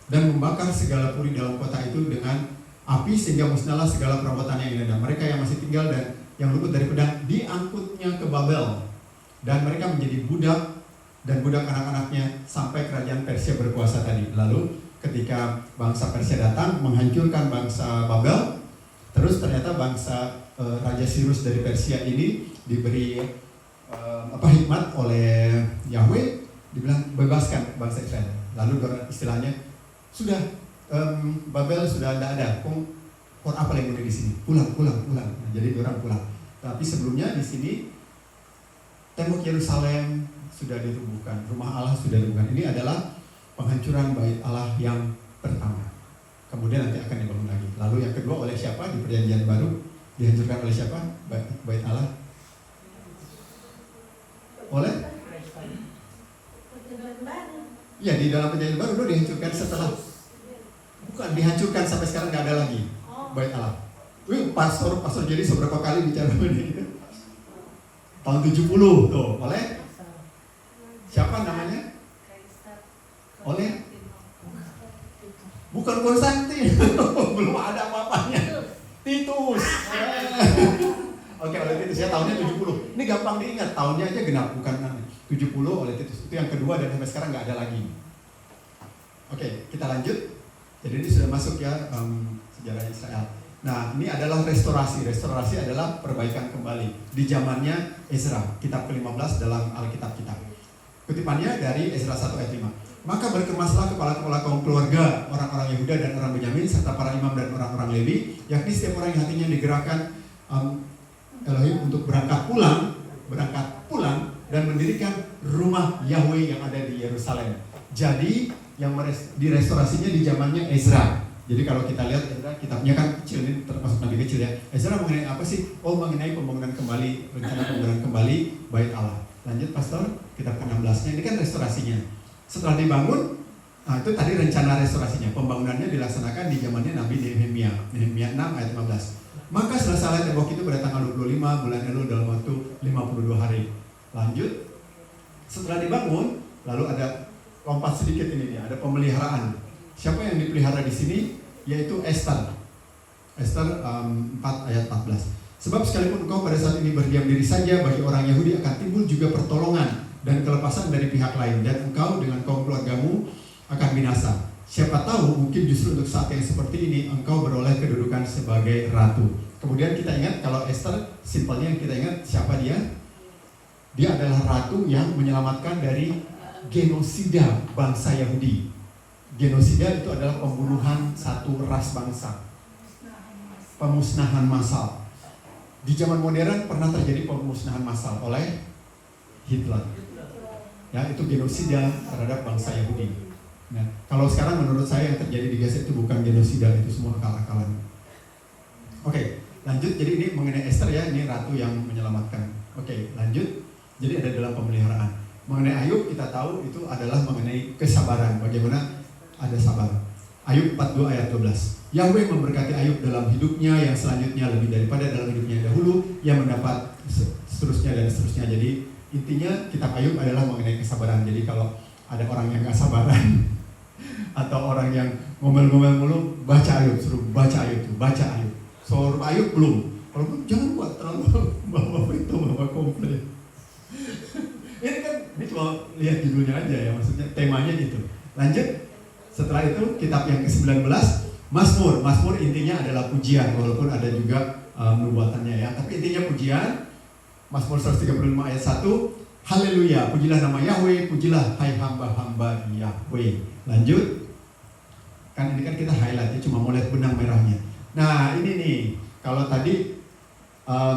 dan membakar segala puri dalam kota itu dengan api sehingga musnahlah segala perabotannya yang indah. Mereka yang masih tinggal dan yang luput dari pedang diangkutnya ke Babel, dan mereka menjadi budak dan budak anak-anaknya sampai kerajaan Persia berkuasa tadi. Lalu ketika bangsa Persia datang menghancurkan bangsa Babel, terus ternyata bangsa Raja Sirus dari Persia ini diberi hikmat oleh Yahweh, dibilang bebaskan bangsa Israel. Lalu istilahnya sudah Babel sudah tidak ada, por apa yang di sini? Pulang. Nah, jadi orang pulang. Tapi sebelumnya di sini tembok Yerusalem sudah dirubuhkan, rumah Allah sudah dirubuhkan. Ini adalah penghancuran bait Allah yang pertama. Kemudian nanti akan dibangun lagi. Lalu yang kedua oleh siapa di perjanjian baru? Dihancurkan oleh siapa? Bait Allah? Oleh? Ya, di dalam perjanjian baru itu dihancurkan setelah. Bukan dihancurkan sampai sekarang nggak ada lagi bait Allah. Wih, pastor jadi seberapa kali bicara ini gitu. Tahun 70 tuh, oleh siapa namanya? Oleh bukan Konstantin. Belum ada apa-apanya. Titus. Oke, oleh Titus ya, tahunnya 70. Ini gampang diingat, tahunnya aja genap, bukan 70 70 oleh Titus. Itu yang kedua dan sampai sekarang nggak ada lagi. Oke, kita lanjut. Jadi ini sudah masuk ya sejarah Israel. Nah, ini adalah restorasi. Restorasi adalah perbaikan kembali di zamannya Ezra, kitab ke-15 dalam Alkitab kita. Kutipannya dari Ezra 1 ayat 5. Maka berkemaslah kepala-kepala kaum keluarga, orang-orang Yehuda dan orang Benyamin, serta para imam dan orang-orang Lewi, yakni setiap orang yang hatinya digerakkan Elohim untuk berangkat pulang dan mendirikan rumah Yahweh yang ada di Yerusalem. Jadi yang direstorasinya di zamannya Ezra. Jadi kalau kita lihat Ezra, kitabnya kan kecil, ini termasuk nabi kecil ya. Ezra mengenai apa sih? Oh, mengenai pembangunan kembali, rencana pembangunan kembali Bait Allah. Lanjut Pastor, kitab ke-16-nya, ini kan restorasinya. Setelah dibangun, nah itu tadi rencana restorasinya. Pembangunannya dilaksanakan di zamannya Nabi Nehemia 6 ayat 15. Maka selesai tembok itu pada tanggal 25 bulan Elul dalam waktu 52 hari. Lanjut, setelah dibangun, lalu ada lompat sedikit ini dia, ada pemeliharaan. Siapa yang dipelihara di sini? Yaitu Esther. Esther 4 ayat 14. Sebab sekalipun engkau pada saat ini berdiam diri saja, bagi orang Yahudi akan timbul juga pertolongan dan kelepasan dari pihak lain, dan engkau dengan kaum keluargamu akan binasa. Siapa tahu mungkin justru untuk saat yang seperti ini engkau beroleh kedudukan sebagai ratu. Kemudian kita ingat kalau Esther, simpelnya yang kita ingat siapa dia? Dia adalah ratu yang menyelamatkan dari genosida bangsa Yahudi. Genosida itu adalah pembunuhan satu ras bangsa, pemusnahan massal. Di zaman modern pernah terjadi pemusnahan massal oleh Hitler. Ya, itu genosida terhadap bangsa Yahudi. Nah, kalau sekarang menurut saya yang terjadi di Gaza itu bukan genosida, itu semua akal-akalan. Oke, lanjut. Jadi ini mengenai Esther ya, ini ratu yang menyelamatkan. Oke, lanjut. Jadi ada dalam pemeliharaan. Mengenai Ayub kita tahu itu adalah mengenai kesabaran, bagaimana ada sabar. Ayub 42 ayat 12. Yahweh memberkati Ayub dalam hidupnya yang selanjutnya lebih daripada dalam hidupnya yang dahulu, yang mendapat seterusnya dan seterusnya. Jadi intinya kitab Ayub adalah mengenai kesabaran. Jadi kalau ada orang yang gak sabaran atau orang yang ngomel-ngomel mulu, baca Ayub, suruh baca Ayub tuh, baca Ayub. Suruh Ayub belum. Kalau belum jangan buat terlalu bawa itu, bawa komplain. Ini kan, ini cuma lihat judulnya aja ya, maksudnya temanya gitu. Lanjut. Setelah itu kitab yang ke-19, Mazmur. Mazmur intinya adalah pujian, walaupun ada juga nubuatannya ya. Tapi intinya pujian. Mazmur 135 ayat 1, Haleluya, pujilah nama Yahweh, pujilah hai hamba-hamba Yahweh. Lanjut. Kan ini kan kita highlight ya, cuma mau lihat benang merahnya. Nah ini nih, kalau tadi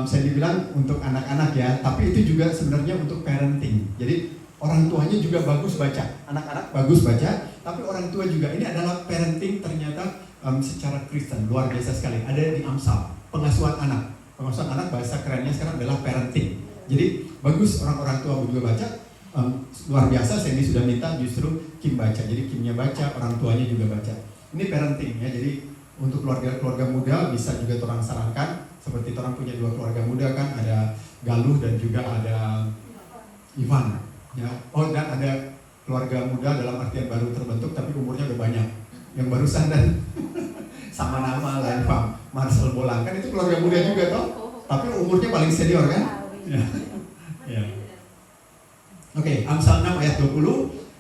saya dibilang untuk anak-anak ya, tapi itu juga sebenarnya untuk parenting. Jadi orang tuanya juga bagus baca, anak-anak bagus baca, tapi orang tua juga. Ini adalah parenting ternyata secara Kristen, luar biasa sekali. Ada di Amsal, pengasuhan anak. Pengasuhan anak bahasa kerennya sekarang adalah parenting. Jadi bagus orang-orang tua juga baca, luar biasa. Saya ini sudah minta justru Kim baca, jadi Kimnya baca, orang tuanya juga baca. Ini parenting ya, jadi untuk keluarga-keluarga muda bisa juga orang sarankan. Seperti orang punya 2 keluarga muda kan, ada Galuh dan juga ada Ivan. Ya, oh dan ada keluarga muda dalam artian baru terbentuk tapi umurnya udah banyak. Yang barusan dan sama nama lain Pak Marcel Bolang kan itu keluarga muda juga toh, tapi umurnya paling senior kan? Ya. Ya. Oke, Amsal 6 ayat 20.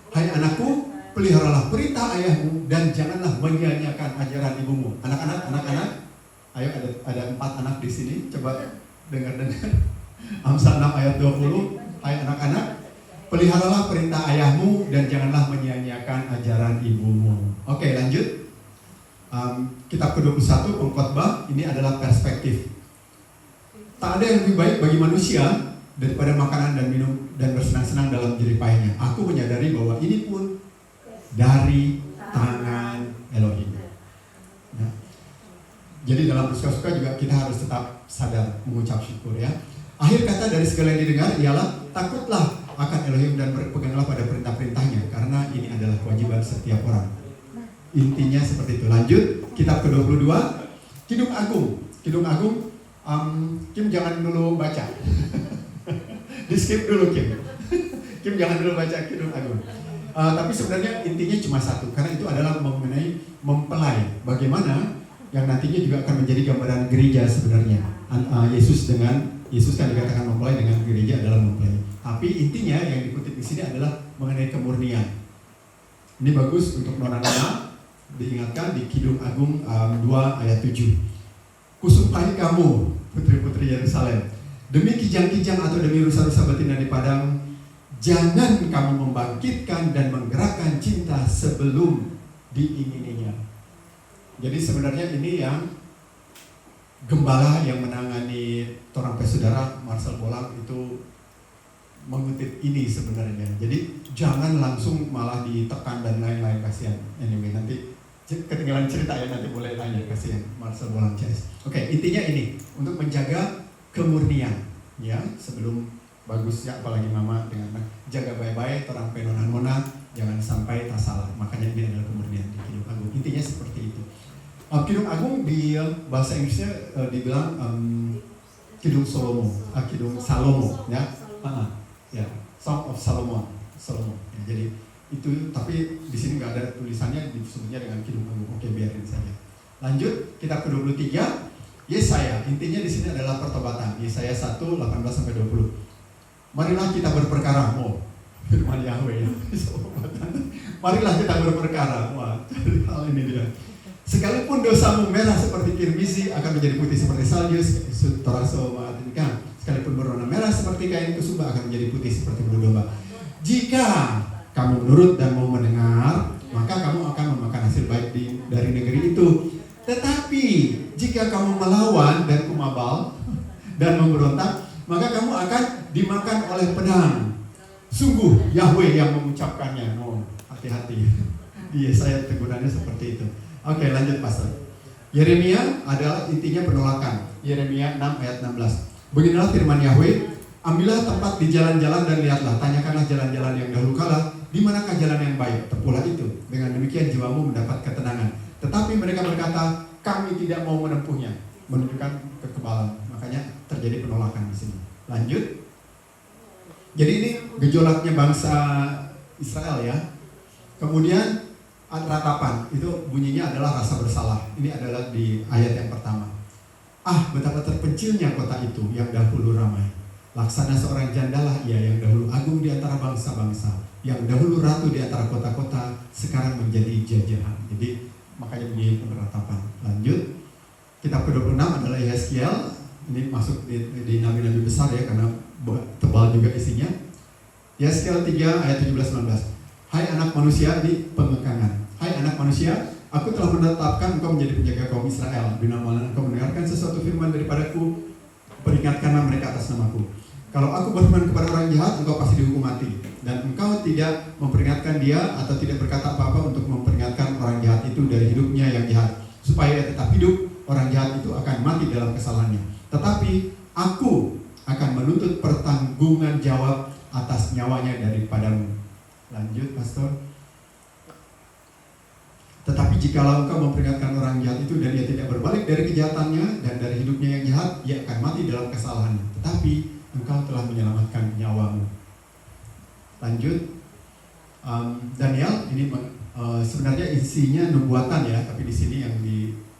Hai anakku, peliharalah perintah ayahmu dan janganlah menyia-nyiakan ajaran ibumu. Anak-anak, ayo ada 4 anak di sini, coba dengar. Amsal 6 ayat 20. Hai anak-anak, peliharalah perintah ayahmu dan janganlah menyia-nyiakan ajaran ibumu. Oke, lanjut. Kitab ke-21 Pengkhotbah, ini adalah perspektif. Tak ada yang lebih baik bagi manusia daripada makanan dan minum dan bersenang-senang dalam jerih payahnya. Aku menyadari bahwa ini pun dari tangan Elohim. Ya. Jadi dalam bersuka-suka juga kita harus tetap sadar mengucap syukur ya. Akhir kata dari segala yang didengar ialah takutlah akan Elohim dan berpeganglah pada perintah-perintahnya, karena ini adalah kewajiban setiap orang. Intinya seperti itu. Lanjut, kitab ke-22 Kidung Agung. Kidung Agung, Kim jangan dulu baca. Di skip dulu Kim. Kim jangan dulu baca Kidung Agung. Tapi sebenarnya intinya cuma satu, karena itu adalah mengenai mempelai. Bagaimana yang nantinya juga akan menjadi gambaran gereja sebenarnya. Yesus dengan Yesus kan dikatakan mempelai, dengan gereja adalah mempelai. Tapi intinya yang dikutip di sini adalah mengenai kemurnian. Ini bagus untuk nona-nona, diingatkan di Kidung Agung 2 ayat 7. Kusumpahi kamu, putri-putri Yerusalem, demi kijang-kijang atau demi rusa-rusa betina di padang, jangan kamu membangkitkan dan menggerakkan cinta sebelum diingininya. Jadi sebenarnya ini yang gembala yang menangani Torang Pesudara, Marcel Bolang, itu mengutip ini sebenarnya. Jadi jangan langsung malah ditekan dan lain-lain, kasihan. Anyway, nanti ketinggalan cerita ya, nanti boleh tanya, kasihan Marcel Bolang CS. Oke, intinya ini untuk menjaga kemurnian ya, sebelum bagus ya, apalagi mama dengan jaga baik-baik Torang penona-nona, jangan sampai tak salah. Makanya ini adalah kemurnian di Kidung Agung. Intinya seperti itu. Kidung Agung di bahasa Inggrisnya dibilang Kidung Salomo, Kidung Salomo ya. Ya, Song of Solomon. Ya, jadi itu, tapi di sini nggak ada tulisannya, disebutnya dengan Kidung Agung. Oke, biarin saja. Lanjut, kitab ke-23 Yesaya. Intinya di sini adalah pertobatan. Yesaya 1:18-20. Marilah kita berperkara. Firman Yahweh ya. Marilah kita berperkara. Wah, hal ini dia. Sekalipun dosamu merah seperti kirmisi, akan menjadi putih seperti salju. Toraso mengatakan, sekalipun berwarna merah seperti kain kesumba, akan menjadi putih seperti bulu domba. Jika kamu menurut dan mau mendengar, maka kamu akan memakan hasil baik dari negeri itu. Tetapi jika kamu melawan dan kumabal dan memberontak, maka kamu akan dimakan oleh pedang. Sungguh Yahweh yang mengucapkannya. Hati-hati. Di Yesaya tegurannya seperti itu. Oke, lanjut Pastor. Yeremia adalah intinya penolakan. Yeremia 6 ayat 16. Beginilah firman Yahweh, ambillah tempat di jalan-jalan dan lihatlah, tanyakanlah jalan-jalan yang dahulu kala, di manakah jalan yang baik, tempuhlah itu. Dengan demikian jiwamu mendapat ketenangan. Tetapi mereka berkata, kami tidak mau menempuhnya, menunjukkan kekebalan. Makanya terjadi penolakan di sini. Lanjut. Jadi ini gejolaknya bangsa Israel ya. Kemudian ratapan, itu bunyinya adalah rasa bersalah. Ini adalah di ayat yang pertama. Betapa terpencilnya kota itu yang dahulu ramai. Laksana seorang jandalah ia yang dahulu agung di antara bangsa-bangsa, yang dahulu ratu di antara kota-kota, sekarang menjadi jajahan. Jadi makanya bunyi penerapan. Lanjut, kitab ke-26 adalah Yeskiel. Ini masuk di nabi-nabi besar ya, karena tebal juga isinya. Yeskiel 3 ayat 17-19. Hai anak manusia, di pengekangan. Hai anak manusia, aku telah menetapkan engkau menjadi penjaga kaum Israel. Bila mana engkau mendengarkan sesuatu firman daripadaku, peringatkanlah mereka atas namaku. Kalau aku berfirman kepada orang jahat, engkau pasti dihukum mati. Dan engkau tidak memperingatkan dia atau tidak berkata apa-apa untuk memperingatkan orang jahat itu dari hidupnya yang jahat. Supaya ia tetap hidup, orang jahat itu akan mati dalam kesalahannya. Tetapi aku akan menuntut pertanggungan jawab atas nyawanya daripadamu. Lanjut, Pastor. Tetapi jikalau engkau memperingatkan orang jahat itu dan dia tidak berbalik dari kejahatannya dan dari hidupnya yang jahat, ia akan mati dalam kesalahannya. Tetapi engkau telah menyelamatkan nyawamu. Lanjut, Daniel ini sebenarnya isinya nubuatan ya, tapi di sini yang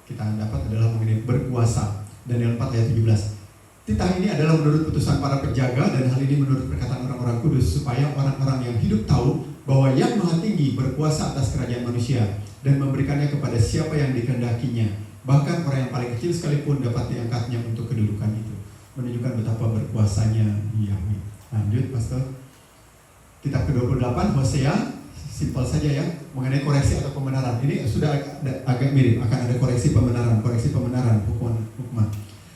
kita dapat adalah mengenai berkuasa. Daniel 4 ayat 17. Titah ini adalah menurut putusan para penjaga dan hal ini menurut perkataan orang-orang kudus, supaya orang-orang yang hidup tahu bahwa Yang Maha Tinggi berkuasa atas kerajaan manusia dan memberikannya kepada siapa yang dikehendakinya. Bahkan orang yang paling kecil sekalipun dapat diangkatnya untuk kedudukan itu. Menunjukkan betapa berkuasanya Yahweh. Lanjut, Pastor. Kitab ke-28 Hosea, simpel saja ya, mengenai koreksi atau pembenaran. Ini sudah agak mirip, akan ada koreksi pembenaran, hukuman.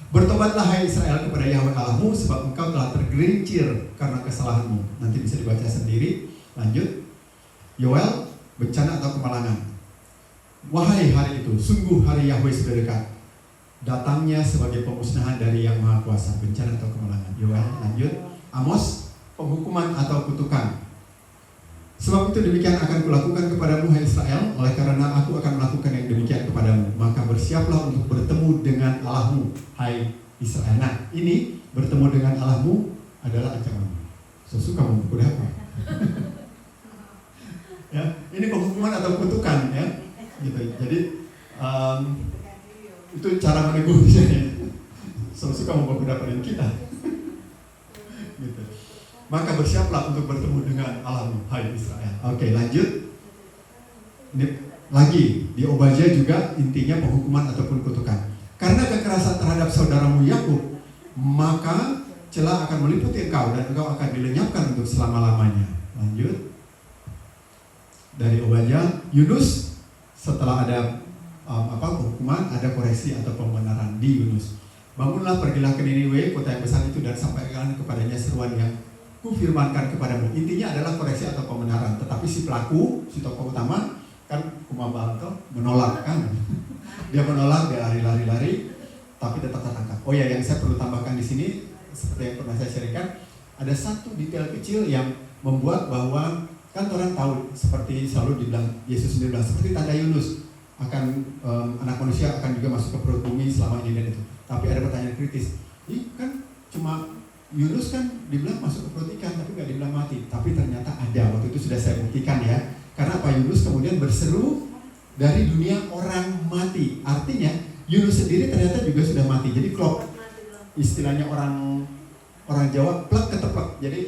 Bertobatlah hai Israel kepada Yahweh Allahmu, sebab engkau telah tergelincir karena kesalahanmu. Nanti bisa dibaca sendiri. Lanjut. Yoel, bencana atau kemalangan. Wahai hari itu, sungguh hari Yahweh sudah dekat. Datangnya sebagai pemusnahan dari Yang Maha Kuasa, bencana atau kemalangan. Yoel, lanjut. Amos, penghukuman atau kutukan. Sebab itu demikian akan kulakukan kepadamu hai Israel, oleh karena aku akan melakukan yang demikian kepadamu. Maka bersiaplah untuk bertemu dengan Allahmu, hai Israel. Nah, ini bertemu dengan Allahmu adalah ancaman. Suka memukul apa? Ya, ini penghukuman atau kutukan ya. Gitu. Jadi itu cara menegurnya. suka memperbudak kita. Gitu. Maka bersiaplah untuk bertemu dengan Allahmu, hai Israel. Oke, lanjut. Ini lagi di Obadya juga intinya penghukuman ataupun kutukan. Karena kekerasan terhadap saudaramu Yakub, maka celah akan meliputi engkau dan engkau akan dilenyapkan untuk selama-lamanya. Lanjut. Dari Obadya, Yunus setelah ada hukuman, ada koreksi atau pembenaran di Yunus. Bangunlah, pergilah ke Niniwe, kota yang besar itu, dan sampaikan kepadanya seruan yang kufirmankan kepadamu. Intinya adalah koreksi atau pembenaran. Tetapi si pelaku, si tokoh utama kan Kumabal menolak kan. Dia menolak, dia lari-lari, tapi tetap tertangkap. Oh ya, yang saya perlu tambahkan di sini, seperti yang pernah saya sharingkan, ada satu detail kecil yang membuat bahwa kan orang tahu, seperti selalu dibilang, Yesus sendiri bilang, seperti tanda Yunus akan anak manusia akan juga masuk ke perut bumi selama ini dan itu. Tapi ada pertanyaan kritis, ini kan cuma Yunus kan dibilang masuk ke perut ikan, tapi nggak dibilang mati. Tapi ternyata ada, waktu itu sudah saya buktikan ya. Karena apa? Yunus kemudian berseru dari dunia orang mati. Artinya Yunus sendiri ternyata juga sudah mati. Jadi klop, istilahnya orang Jawa, plek keteplek. Jadi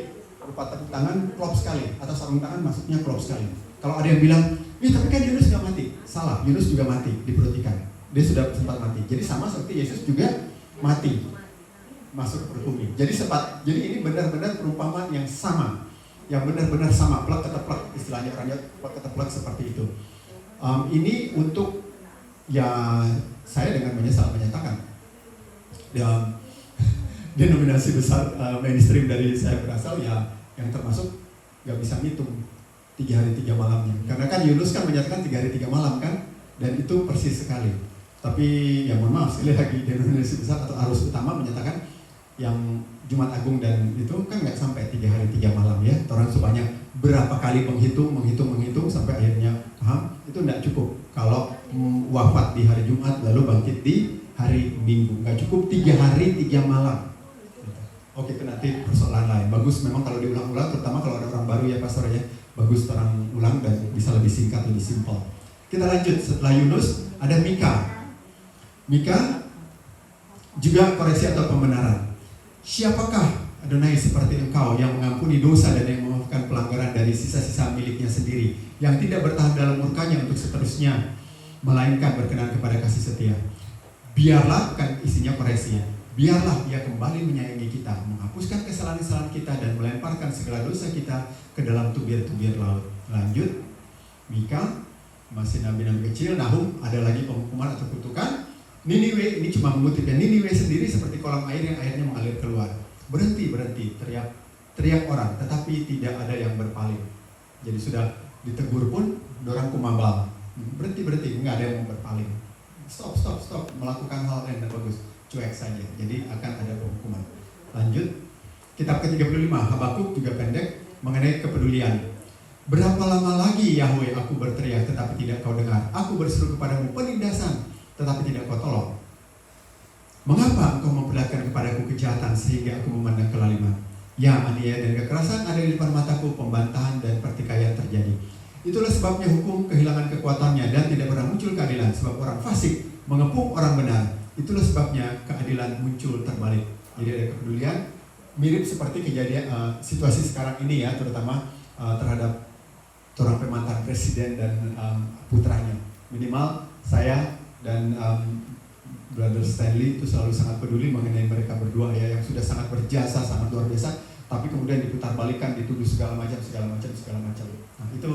berupa tepuk tangan klop sekali, atau sarung tangan maksudnya klop sekali. Kalau ada yang bilang, tapi kan Yunus nggak mati. Salah, Yunus juga mati di perut ikan. Dia sudah sempat mati. Jadi sama seperti Yesus juga mati masuk ke perut bumi. Jadi ini benar-benar perumpamaan yang sama, yang benar-benar sama, plek keteplek, istilahnya orangnya plek keteplek seperti itu. Ini untuk ya saya dengan menyesal menyatakan denominasi besar mainstream dari saya berasal ya yang termasuk nggak bisa ngitung 3 hari 3 malamnya. Karena kan Yunus kan menyatakan 3 hari 3 malam kan, dan itu persis sekali. Tapi ya mohon maaf, sekali lagi denominasi besar atau arus utama menyatakan yang Jumat Agung dan itu kan nggak sampai 3 hari 3 malam ya. Orang sebanyak berapa kali menghitung sampai akhirnya paham, itu nggak cukup. Kalau wafat di hari Jumat lalu bangkit di hari Minggu, nggak cukup 3 hari 3 malam. Oke, itu nanti persoalan lain. Bagus memang kalau diulang-ulang, terutama kalau ada orang baru ya pastor ya. Bagus orang ulang dan bisa lebih singkat, lebih simpel. Kita lanjut, setelah Yunus ada Mika. Mika juga koreksi atau pembenaran. Siapakah Adonai seperti engkau yang mengampuni dosa dan yang memaafkan pelanggaran dari sisa-sisa miliknya sendiri, yang tidak bertahan dalam murkanya untuk seterusnya, melainkan berkenan kepada kasih setia. Biarlah, kan isinya koreksinya, biarlah dia kembali menyayangi kita, menghapuskan kesalahan-kesalahan kita dan melemparkan segala dosa kita ke dalam tubir-tubir laut. Lanjut, Mika masih nabi-nabi kecil. Nahum ada lagi penghukuman atau kutukan. Niniwe ini cuma mengutipnya. Niniwe sendiri seperti kolam air yang airnya mengalir keluar. Berhenti, teriak orang, tetapi tidak ada yang berpaling. Jadi sudah ditegur pun dorang kumabal. Berhenti, nggak ada yang mau berpaling. Stop, melakukan hal yang tidak bagus. Cuek saja, jadi akan ada penghukuman. Lanjut, kitab ke-35, Habakuk juga pendek mengenai kepedulian. Berapa lama lagi Yahweh aku berteriak tetapi tidak kau dengar, aku berseru kepadamu penindasan tetapi tidak kau tolong. Mengapa engkau memperlihatkan kepadaku kejahatan sehingga aku memandang kelaliman? Ya, aniaya dan kekerasan ada di depan mataku, pembantahan dan pertikaian terjadi. Itulah sebabnya hukum kehilangan kekuatannya dan tidak pernah muncul keadilan, sebab orang fasik mengepung orang benar. Itulah sebabnya keadilan muncul terbalik. Jadi ada kepedulian, mirip seperti kejadian situasi sekarang ini ya, terutama terhadap seorang pemantan presiden dan putranya. Minimal saya dan Brother Stanley itu selalu sangat peduli mengenai mereka berdua ya, yang sudah sangat berjasa, sangat luar biasa, tapi kemudian diputar balikan, dituduh segala macam. Nah itu,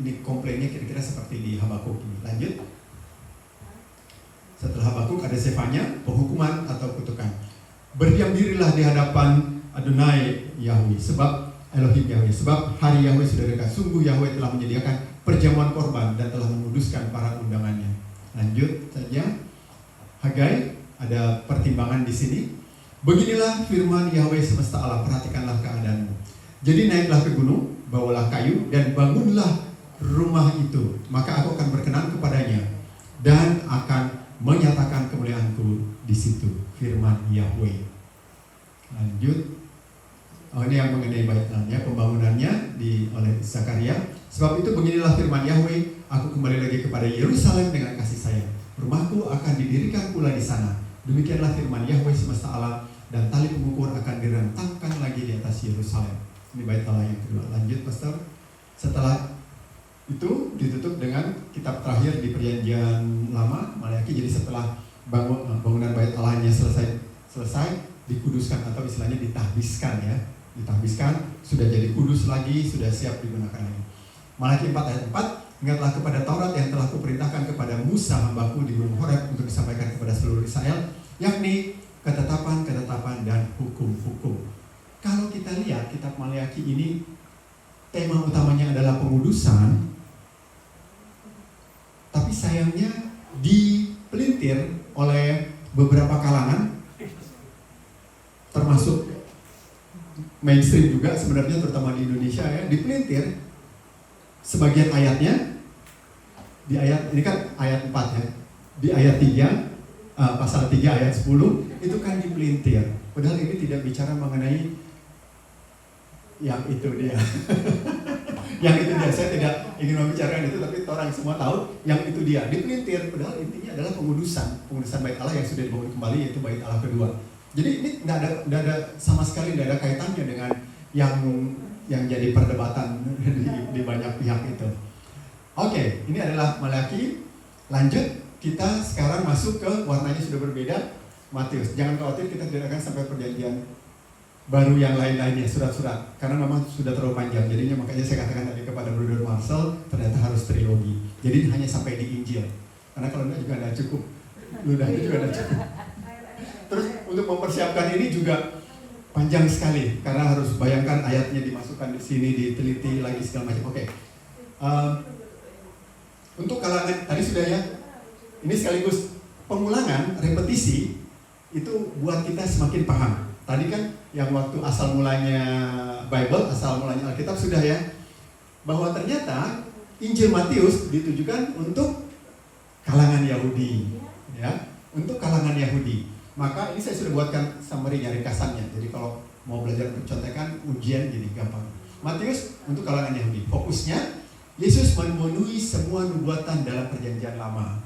ini komplainnya kira-kira seperti di Habakuk ini. Lanjut. Setelah Habakuk ada Sefanya, penghukuman atau kutukan. Berdiam dirilah di hadapan Adonai Yahweh, sebab Elohim Yahweh, sebab hari Yahweh sudah dekat. Sungguh Yahweh telah menyediakan perjamuan korban dan telah menguduskan para undangannya. Lanjut saja. Hagai, ada pertimbangan di sini. Beginilah firman Yahweh semesta alam, perhatikanlah keadaanmu. Jadi naiklah ke gunung, bawalah kayu dan bangunlah rumah itu, maka aku akan berkenan kepadanya dan akan menyatakan kemuliaanku di situ. Firman Yahweh. Lanjut. Ini yang mengenai baitnya, pembangunannya oleh Zakaria. Sebab itu beginilah firman Yahweh, aku kembali lagi kepada Yerusalem dengan kasih sayang. Rumahku akan didirikan pula di sana, Demikianlah firman Yahweh semesta alam, dan tali pengukur akan direntangkan lagi di atas Yerusalem. Ini bait Allah yang kedua. Lanjut, Pastor. Setelah itu ditutup dengan kitab terakhir di Perjanjian Lama, Maleakhi. Jadi setelah bangunan bait Allahnya selesai, dikuduskan atau istilahnya ditahbiskan ya. Ditahbiskan, sudah jadi kudus lagi, sudah siap digunakan lagi. Maleakhi 4 ayat 4, ingatlah kepada Taurat yang telah kuperintahkan kepada Musa hambaku di Gunung Horeb untuk disampaikan kepada seluruh Israel, yakni ketetapan-ketetapan dan hukum-hukum. Kalau kita lihat kitab Maleakhi ini, tema utamanya adalah pengudusan, tapi sayangnya dipelintir oleh beberapa kalangan, termasuk mainstream juga sebenarnya, terutama di Indonesia ya, dipelintir sebagian ayatnya. Di ayat ini kan ayat 4 ya, di ayat 3 pasal 3 ayat 10 itu kan dipelintir, padahal ini tidak bicara mengenai yang itu dia. Yang itu dia, saya tidak ingin membicarakan itu, tapi orang semua tahu yang itu dia, dipelintir, padahal intinya adalah pengudusan bait Allah yang sudah dibangun kembali, yaitu bait Allah kedua. Jadi ini tidak ada sama sekali, tidak ada kaitannya dengan yang jadi perdebatan di banyak pihak itu. Oke, ini adalah Maleakhi. Lanjut, kita sekarang masuk ke warnanya sudah berbeda, Matius. Jangan khawatir, kita tidak akan sampai perjanjian baru yang lain-lainnya, surat-surat, karena memang sudah terlalu panjang. Jadinya makanya saya katakan tadi kepada Brother Marcel, ternyata harus trilogi. Jadi hanya sampai di Injil, karena kalau enggak juga tidak cukup, ludahnya juga tidak cukup. Terus untuk mempersiapkan ini juga panjang sekali, karena harus bayangkan ayatnya dimasukkan di sini, diteliti lagi segala macam. Oke. Untuk kalangan tadi sudah ya, ini sekaligus pengulangan, repetisi itu buat kita semakin paham. Tadi kan yang waktu asal mulanya Bible, asal mulanya Alkitab sudah ya, bahwa ternyata Injil Matius ditujukan untuk kalangan Yahudi, ya, untuk kalangan Yahudi. Maka ini saya sudah buatkan summary-nya, ringkasannya. Jadi kalau mau belajar contekan ujian jadi gampang. Matius untuk kalangan Yahudi. Fokusnya Yesus memenuhi semua nubuatan dalam Perjanjian Lama.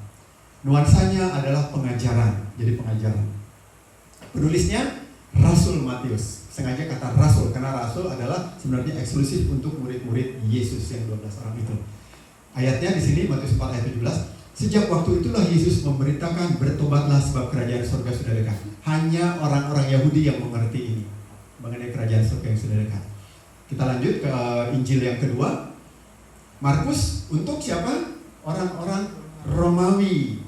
Nuansanya adalah pengajaran, jadi pengajaran. Penulisnya Rasul Matius. Sengaja kata Rasul, karena Rasul adalah sebenarnya eksklusif untuk murid-murid Yesus yang 12 orang itu. Ayatnya di sini Matius 4 ayat 17. Sejak waktu itulah Yesus memberitakan, bertobatlah sebab kerajaan surga sudah dekat. Hanya orang-orang Yahudi yang mengerti ini, mengenai kerajaan surga yang sudah dekat. Kita lanjut ke Injil yang kedua. Markus untuk siapa? Orang-orang Romawi.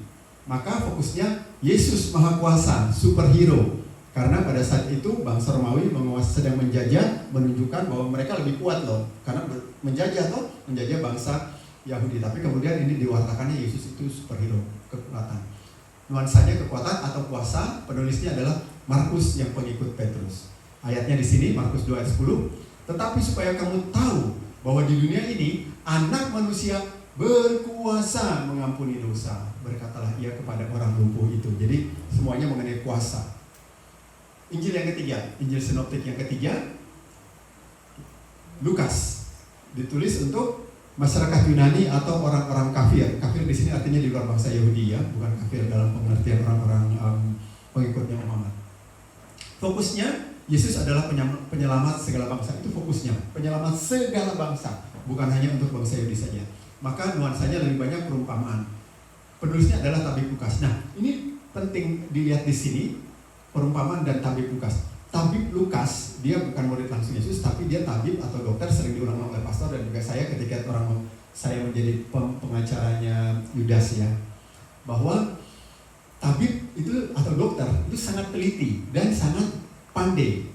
Maka fokusnya Yesus Maha Kuasa, superhero. Karena pada saat itu bangsa Romawi sedang menjajah, menunjukkan bahwa mereka lebih kuat loh. Karena menjajah bangsa Yahudi. Tapi kemudian ini diwartakannya Yesus itu superhero, kekuatan. Nuansanya kekuatan atau kuasa. Penulisnya adalah Markus yang pengikut Petrus. Ayatnya di sini Markus 2 ayat 10. Tetapi supaya kamu tahu bahwa di dunia ini Anak Manusia berkuasa mengampuni dosa, berkatalah ia kepada orang lumpuh itu. Jadi semuanya mengenai kuasa. Injil yang ketiga, Injil Sinoptik yang ketiga, Lukas, ditulis untuk masyarakat Yunani atau orang-orang kafir. Kafir di sini artinya di luar bangsa Yahudi ya, bukan kafir dalam pengertian orang-orang pengikutnya Muhammad. Fokusnya Yesus adalah penyelamat segala bangsa. Itu fokusnya, penyelamat segala bangsa, bukan hanya untuk bangsa Yahudi saja. Maka nuansanya lebih banyak perumpamaan. Penulisnya adalah Tabib Lukas. Nah, ini penting dilihat di sini, perumpamaan dan Tabib Lukas. Tabib Lukas, dia bukan murid langsung Yesus, tapi dia tabib atau dokter, sering diulang oleh pastor dan juga saya ketika saya menjadi pengacaranya Yudas ya. Bahwa tabib itu atau dokter itu sangat teliti dan sangat pandai.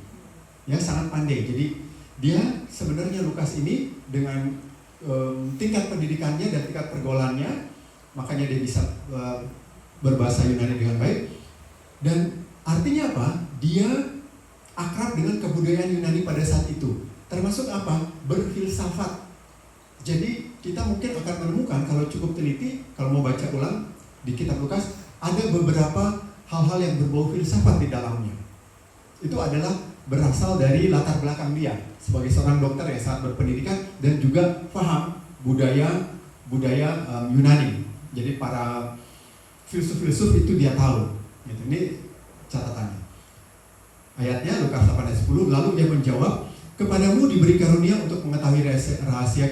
Ya, sangat pandai. Jadi dia sebenarnya Lukas ini dengan tingkat pendidikannya dan tingkat pergaulannya, makanya dia bisa berbahasa Yunani dengan baik. Dan artinya apa? Dia akrab dengan kebudayaan Yunani pada saat itu. Termasuk apa? Berfilsafat. Jadi kita mungkin akan menemukan kalau cukup teliti, kalau mau baca ulang di kitab Lukas, ada beberapa hal-hal yang berbau filsafat di dalamnya. Itu adalah berasal dari latar belakang dia sebagai seorang dokter yang sangat berpendidikan dan juga paham budaya Yunani. Jadi para filsuf-filsuf itu dia tahu. Gitu. Ini catatannya. Ayatnya Lukas 8 ayat 10, lalu dia menjawab, kepadamu diberi karunia untuk mengetahui rahasia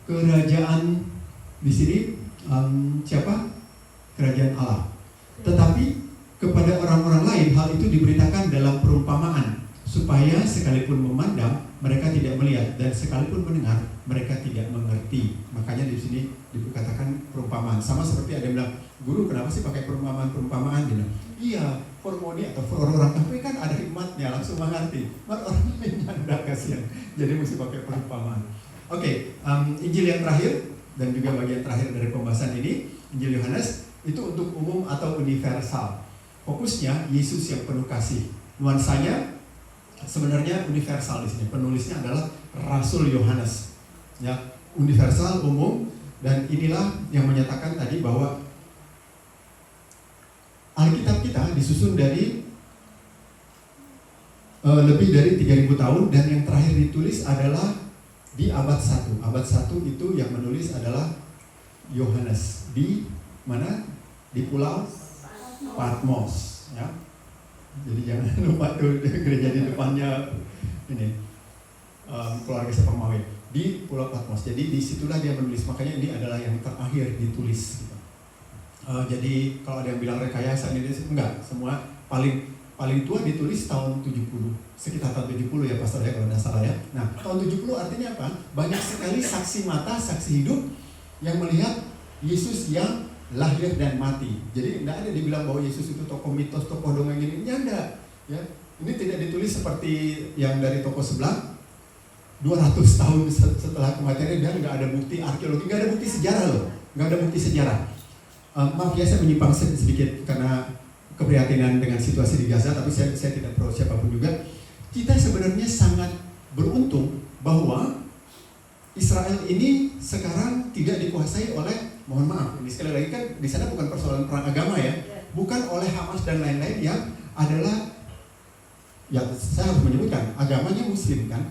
kerajaan di sini siapa? Kerajaan Allah. Tetapi kepada orang-orang lain hal itu diberitakan dalam perumpamaan, supaya sekalipun memandang mereka tidak melihat, dan sekalipun mendengar mereka tidak mengerti. Makanya di sini dikatakan perumpamaan. Sama seperti ada yang bilang, guru kenapa sih pakai perumpamaan? Dia bilang, iya, formoni atau orang tapi kan ada hikmatnya, langsung mengerti. Orang lain tidak kasihan, jadi mesti pakai perumpamaan. Oke, Injil yang terakhir dan juga bagian terakhir dari pembahasan ini, Injil Yohanes, itu untuk umum atau universal. Fokusnya Yesus yang penuh kasih. Nuansanya sebenarnya universal di sini. Penulisnya adalah Rasul Yohanes. Ya, universal, umum, dan inilah yang menyatakan tadi bahwa Alkitab kita disusun dari lebih dari 3.000 tahun, dan yang terakhir ditulis adalah di abad 1. Abad 1 itu yang menulis adalah Yohanes. Di mana? Di Pulau Patmos, ya. Jadi jangan lupa tuh gereja di depannya ini keluarga Sepamawe di Pulau Patmos. Jadi disitulah dia menulis. Makanya ini adalah yang terakhir ditulis. Gitu. Jadi kalau ada yang bilang rekayasa ini enggak, semua paling tua ditulis tahun 70, sekitar tahun 70 ya Pastor ya kalau tidak salah ya. Nah tahun 70 artinya apa? Banyak sekali saksi mata, saksi hidup yang melihat Yesus yang lahir dan mati. Jadi tidak ada dibilang bahwa Yesus itu tokoh mitos, tokoh dongeng ini ada. Ya, ini tidak ditulis seperti yang dari toko sebelah 200 tahun setelah kematiannya, dan nggak ada bukti arkeologi, nggak ada bukti sejarah loh, nggak ada bukti sejarah. Maaf ya saya menyimpang sedikit karena keprihatinan dengan situasi di Gaza, tapi saya tidak pro siapapun juga. Kita sebenarnya sangat beruntung bahwa Israel ini sekarang tidak dikuasai oleh, mohon maaf, ini sekali lagi kan di sana bukan persoalan perang agama ya, bukan oleh Hamas dan lain-lain yang adalah, ya saya harus menyebutkan agamanya Muslim kan.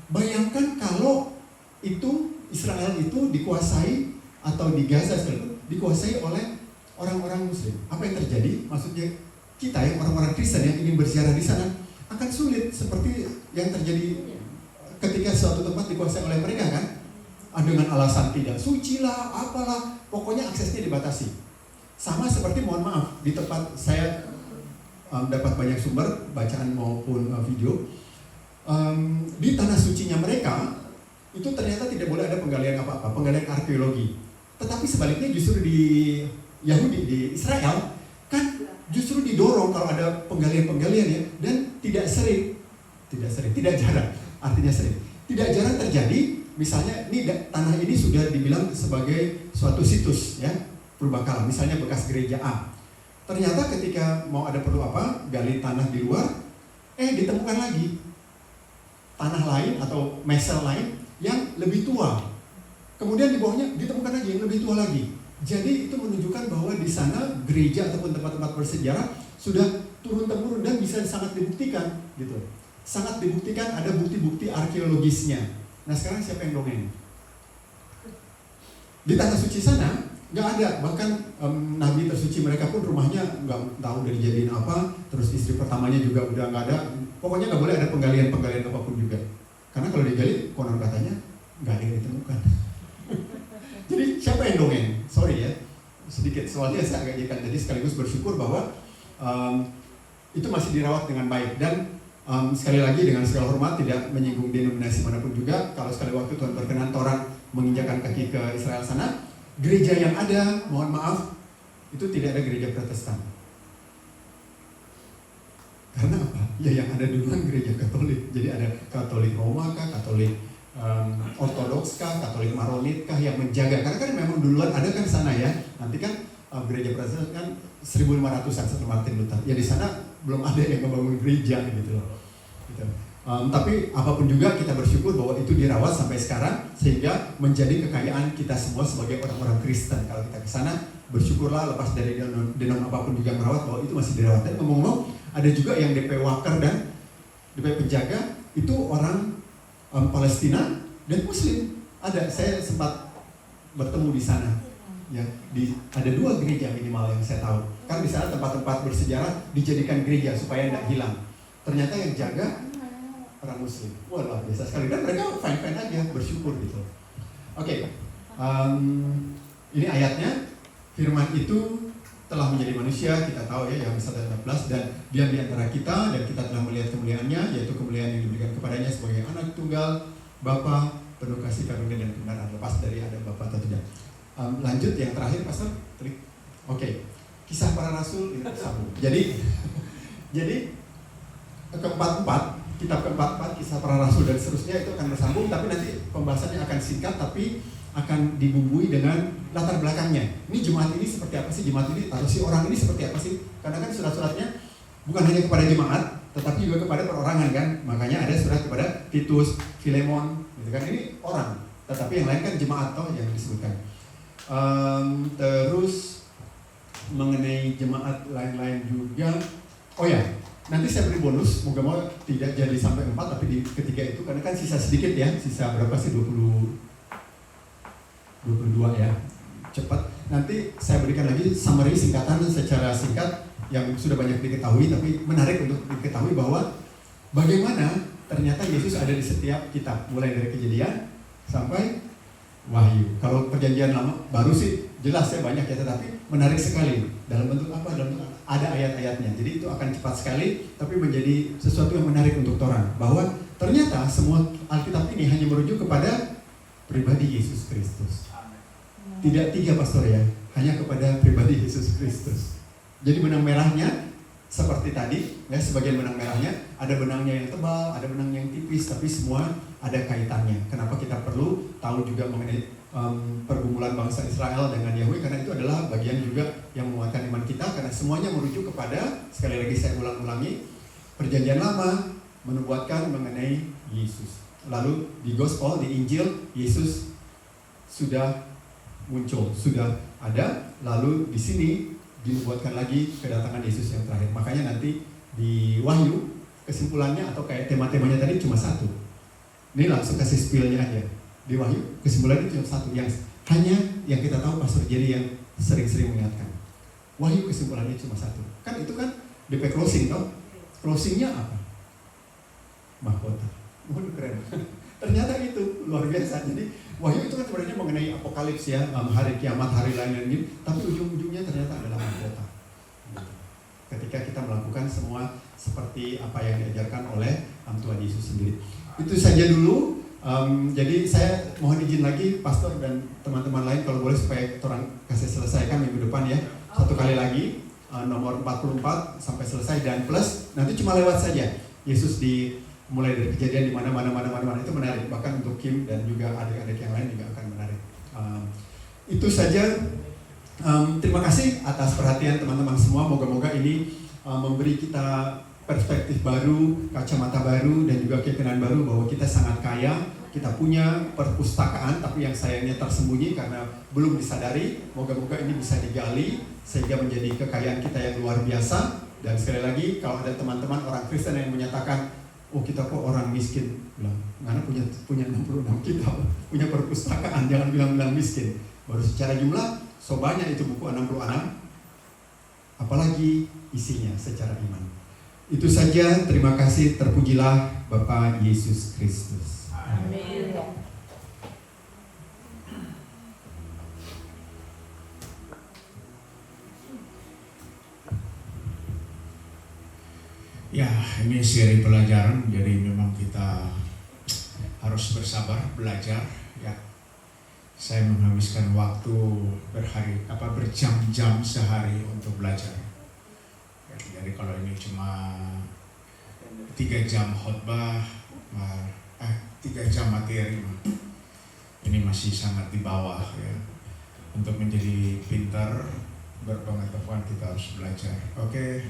Bayangkan kalau itu Israel itu dikuasai atau di Gaza sekalipun dikuasai oleh orang-orang Muslim, apa yang terjadi? Maksudnya kita yang orang-orang Kristen yang ingin berziarah di sana akan sulit seperti yang terjadi ketika suatu tempat dikuasai oleh mereka kan, dengan alasan tidak suci lah, apalah, pokoknya aksesnya dibatasi. Sama seperti, mohon maaf, di tempat saya dapat banyak sumber bacaan maupun video, di tanah sucinya mereka itu ternyata tidak boleh ada penggalian apa-apa, penggalian arkeologi. Tetapi sebaliknya justru di Yahudi, di Israel kan justru didorong kalau ada penggalian-penggalian ya, dan tidak jarang, artinya sering. Tidak jarang terjadi, misalnya ini tanah ini sudah dibilang sebagai suatu situs ya, purbakala, misalnya bekas gereja A. Ternyata ketika mau ada perlu apa, gali tanah di luar, ditemukan lagi tanah lain atau mesel lain yang lebih tua. Kemudian di bawahnya ditemukan lagi yang lebih tua lagi. Jadi itu menunjukkan bahwa di sana gereja ataupun tempat-tempat bersejarah sudah turun-temurun dan bisa sangat dibuktikan gitu. Sangat dibuktikan, ada bukti-bukti arkeologisnya. Nah sekarang siapa yang dongeng? Di tanah suci sana nggak ada, bahkan nabi tersuci mereka pun rumahnya nggak tahu dari jadiin apa, terus istri pertamanya juga udah nggak ada. Pokoknya nggak boleh ada penggalian-penggalian apapun juga. Karena kalau digali, konon katanya nggak ada yang ditemukan. Jadi siapa yang dongeng? Sorry ya, sedikit soalnya saya agak jikan. Jadi sekaligus bersyukur bahwa itu masih dirawat dengan baik. Dan sekali lagi dengan segala hormat, tidak menyinggung denominasi manapun juga. Kalau sekali waktu Tuhan berkenan orang menginjakan kaki ke Israel sana, gereja yang ada, mohon maaf, itu tidak ada gereja Protestan. Karena apa? Ya yang ada duluan gereja Katolik. Jadi ada Katolik Roma kah, Katolik Ortodoks kah, Katolik Maronit kah yang menjaga. Karena kan memang duluan ada kan sana ya. Nanti kan gereja Protestan kan 1500-an setelah Martin Luther. Ya di sana belum ada yang membangun gereja gitu loh. Gitu. Tapi apapun juga kita bersyukur bahwa itu dirawat sampai sekarang sehingga menjadi kekayaan kita semua sebagai orang-orang Kristen. Kalau kita ke sana bersyukurlah, lepas dari denom apapun juga merawat, bahwa itu masih dirawat. Dan ngomong-ngomong ada juga yang DP Waker dan DP penjaga itu orang Palestina dan Muslim. Ada, saya sempat bertemu di sana. ya ada 2 gereja minimal yang saya tahu. Kan di sana tempat-tempat bersejarah dijadikan gereja supaya tidak hilang. Ternyata yang jaga orang Muslim. Wah, luar biasa sekali. Dan mereka fine-fine aja, bersyukur gitu. Oke, ini ayatnya. Firman itu telah menjadi manusia, kita tahu ya, yang 1:14, dan diam di antara kita, dan kita telah melihat kemuliaannya, yaitu kemuliaan yang diberikan kepadanya sebagai anak tunggal, Bapa, penuh kasih karunia dan kebenaran, lepas dari ada Bapa atau tidak. Lanjut yang terakhir, Pastor. Oke, Kisah Para Rasul ini bersambung. Jadi keempat-empat, kitab keempat-empat, Kisah Para Rasul dan seterusnya itu akan bersambung, tapi nanti pembahasannya akan singkat, tapi akan dibumbui dengan latar belakangnya. Ini jemaat ini seperti apa sih, jemaat ini atau si orang ini seperti apa sih? Karena kan surat-suratnya bukan hanya kepada jemaat, tetapi juga kepada perorangan kan. Makanya ada surat kepada Titus, Filemon, gitu kan. Ini orang, tetapi yang lain kan jemaat toh yang disebutkan. Terus mengenai jemaat lain-lain juga. Oh ya, nanti saya beri bonus, moga mau tidak jadi sampai 4, tapi di ketiga itu karena kan sisa sedikit ya, sisa berapa sih, 22 ya, cepat. Nanti saya berikan lagi summary singkatan secara singkat yang sudah banyak diketahui, tapi menarik untuk diketahui bahwa bagaimana ternyata Yesus ada di setiap kitab, mulai dari Kejadian sampai Wahyu. Kalau Perjanjian Lama baru sih jelas ya banyak ya, tetapi menarik sekali. Dalam bentuk apa? Dalam bentuk ada ayat-ayatnya. Jadi itu akan cepat sekali, tapi menjadi sesuatu yang menarik untuk orang. Bahwa ternyata semua Alkitab ini hanya merujuk kepada pribadi Yesus Kristus. Tidak 3 pastor ya, hanya kepada pribadi Yesus Kristus. Jadi benang merahnya seperti tadi, ya, sebagian benang merahnya ada benangnya yang tebal, ada benangnya yang tipis, tapi semua ada kaitannya. Kenapa kita perlu tahu juga mengenai pergumulan bangsa Israel dengan Yahweh? Karena itu adalah bagian juga yang menguatkan iman kita, karena semuanya merujuk kepada, sekali lagi saya ulang-ulangi, Perjanjian Lama menubuatkan mengenai Yesus. Lalu di Gospel, di Injil, Yesus sudah muncul, sudah ada. Lalu di sini dibuatkan lagi kedatangan Yesus yang terakhir. Makanya nanti di Wahyu kesimpulannya atau kayak tema-temanya tadi cuma 1. Ini langsung kasih spill-nya aja. Di Wahyu kesimpulannya cuma 1, yang hanya yang kita tahu Pastor Jerry yang sering-sering mengingatkan. Wahyu kesimpulannya cuma 1. Kan itu kan DP closing toh. Closingnya apa? Mahkota. Waduh, keren. Ternyata itu luar biasa. Jadi Wahyu itu kan sebenarnya mengenai apokalips ya, hari kiamat, hari lain-lain, tapi ujung-ujungnya ternyata adalah mahkota. Ketika kita melakukan semua seperti apa yang diajarkan oleh Tuhan Yesus sendiri. Itu saja dulu. Jadi saya mohon izin lagi Pastor dan teman-teman lain kalau boleh supaya orang kasih selesaikan minggu depan ya. 1 kali lagi nomor 44 sampai selesai, dan plus nanti cuma lewat saja. Yesus mulai dari Kejadian di mana itu menarik, bahkan untuk Kim dan juga adik-adik yang lain juga akan menarik. Itu saja. Terima kasih atas perhatian teman-teman semua. Moga-moga ini memberi kita perspektif baru, kacamata baru, dan juga keyakinan baru bahwa kita sangat kaya. Kita punya perpustakaan, tapi yang sayangnya tersembunyi karena belum disadari. Moga-moga ini bisa digali sehingga menjadi kekayaan kita yang luar biasa. Dan sekali lagi, kalau ada teman-teman orang Kristen yang menyatakan, oh kita kok orang miskin, bilang, karena punya 66 kitab, punya perpustakaan, jangan bilang miskin. Baru secara jumlah, so banyak itu buku 66, apalagi isinya secara iman. Itu saja, terima kasih, terpujilah Bapa Yesus Kristus. Amin. Ya, ini seri pelajaran, jadi memang kita harus bersabar belajar. Ya, saya menghabiskan waktu berjam-jam sehari untuk belajar. Ya, jadi kalau ini cuma 3 jam khotbah, 3 jam materi, ini masih sangat di bawah ya. Untuk menjadi pintar, berpengetahuan kita harus belajar. Oke.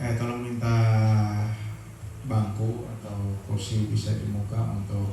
Tolong minta bangku atau kursi bisa di muka untuk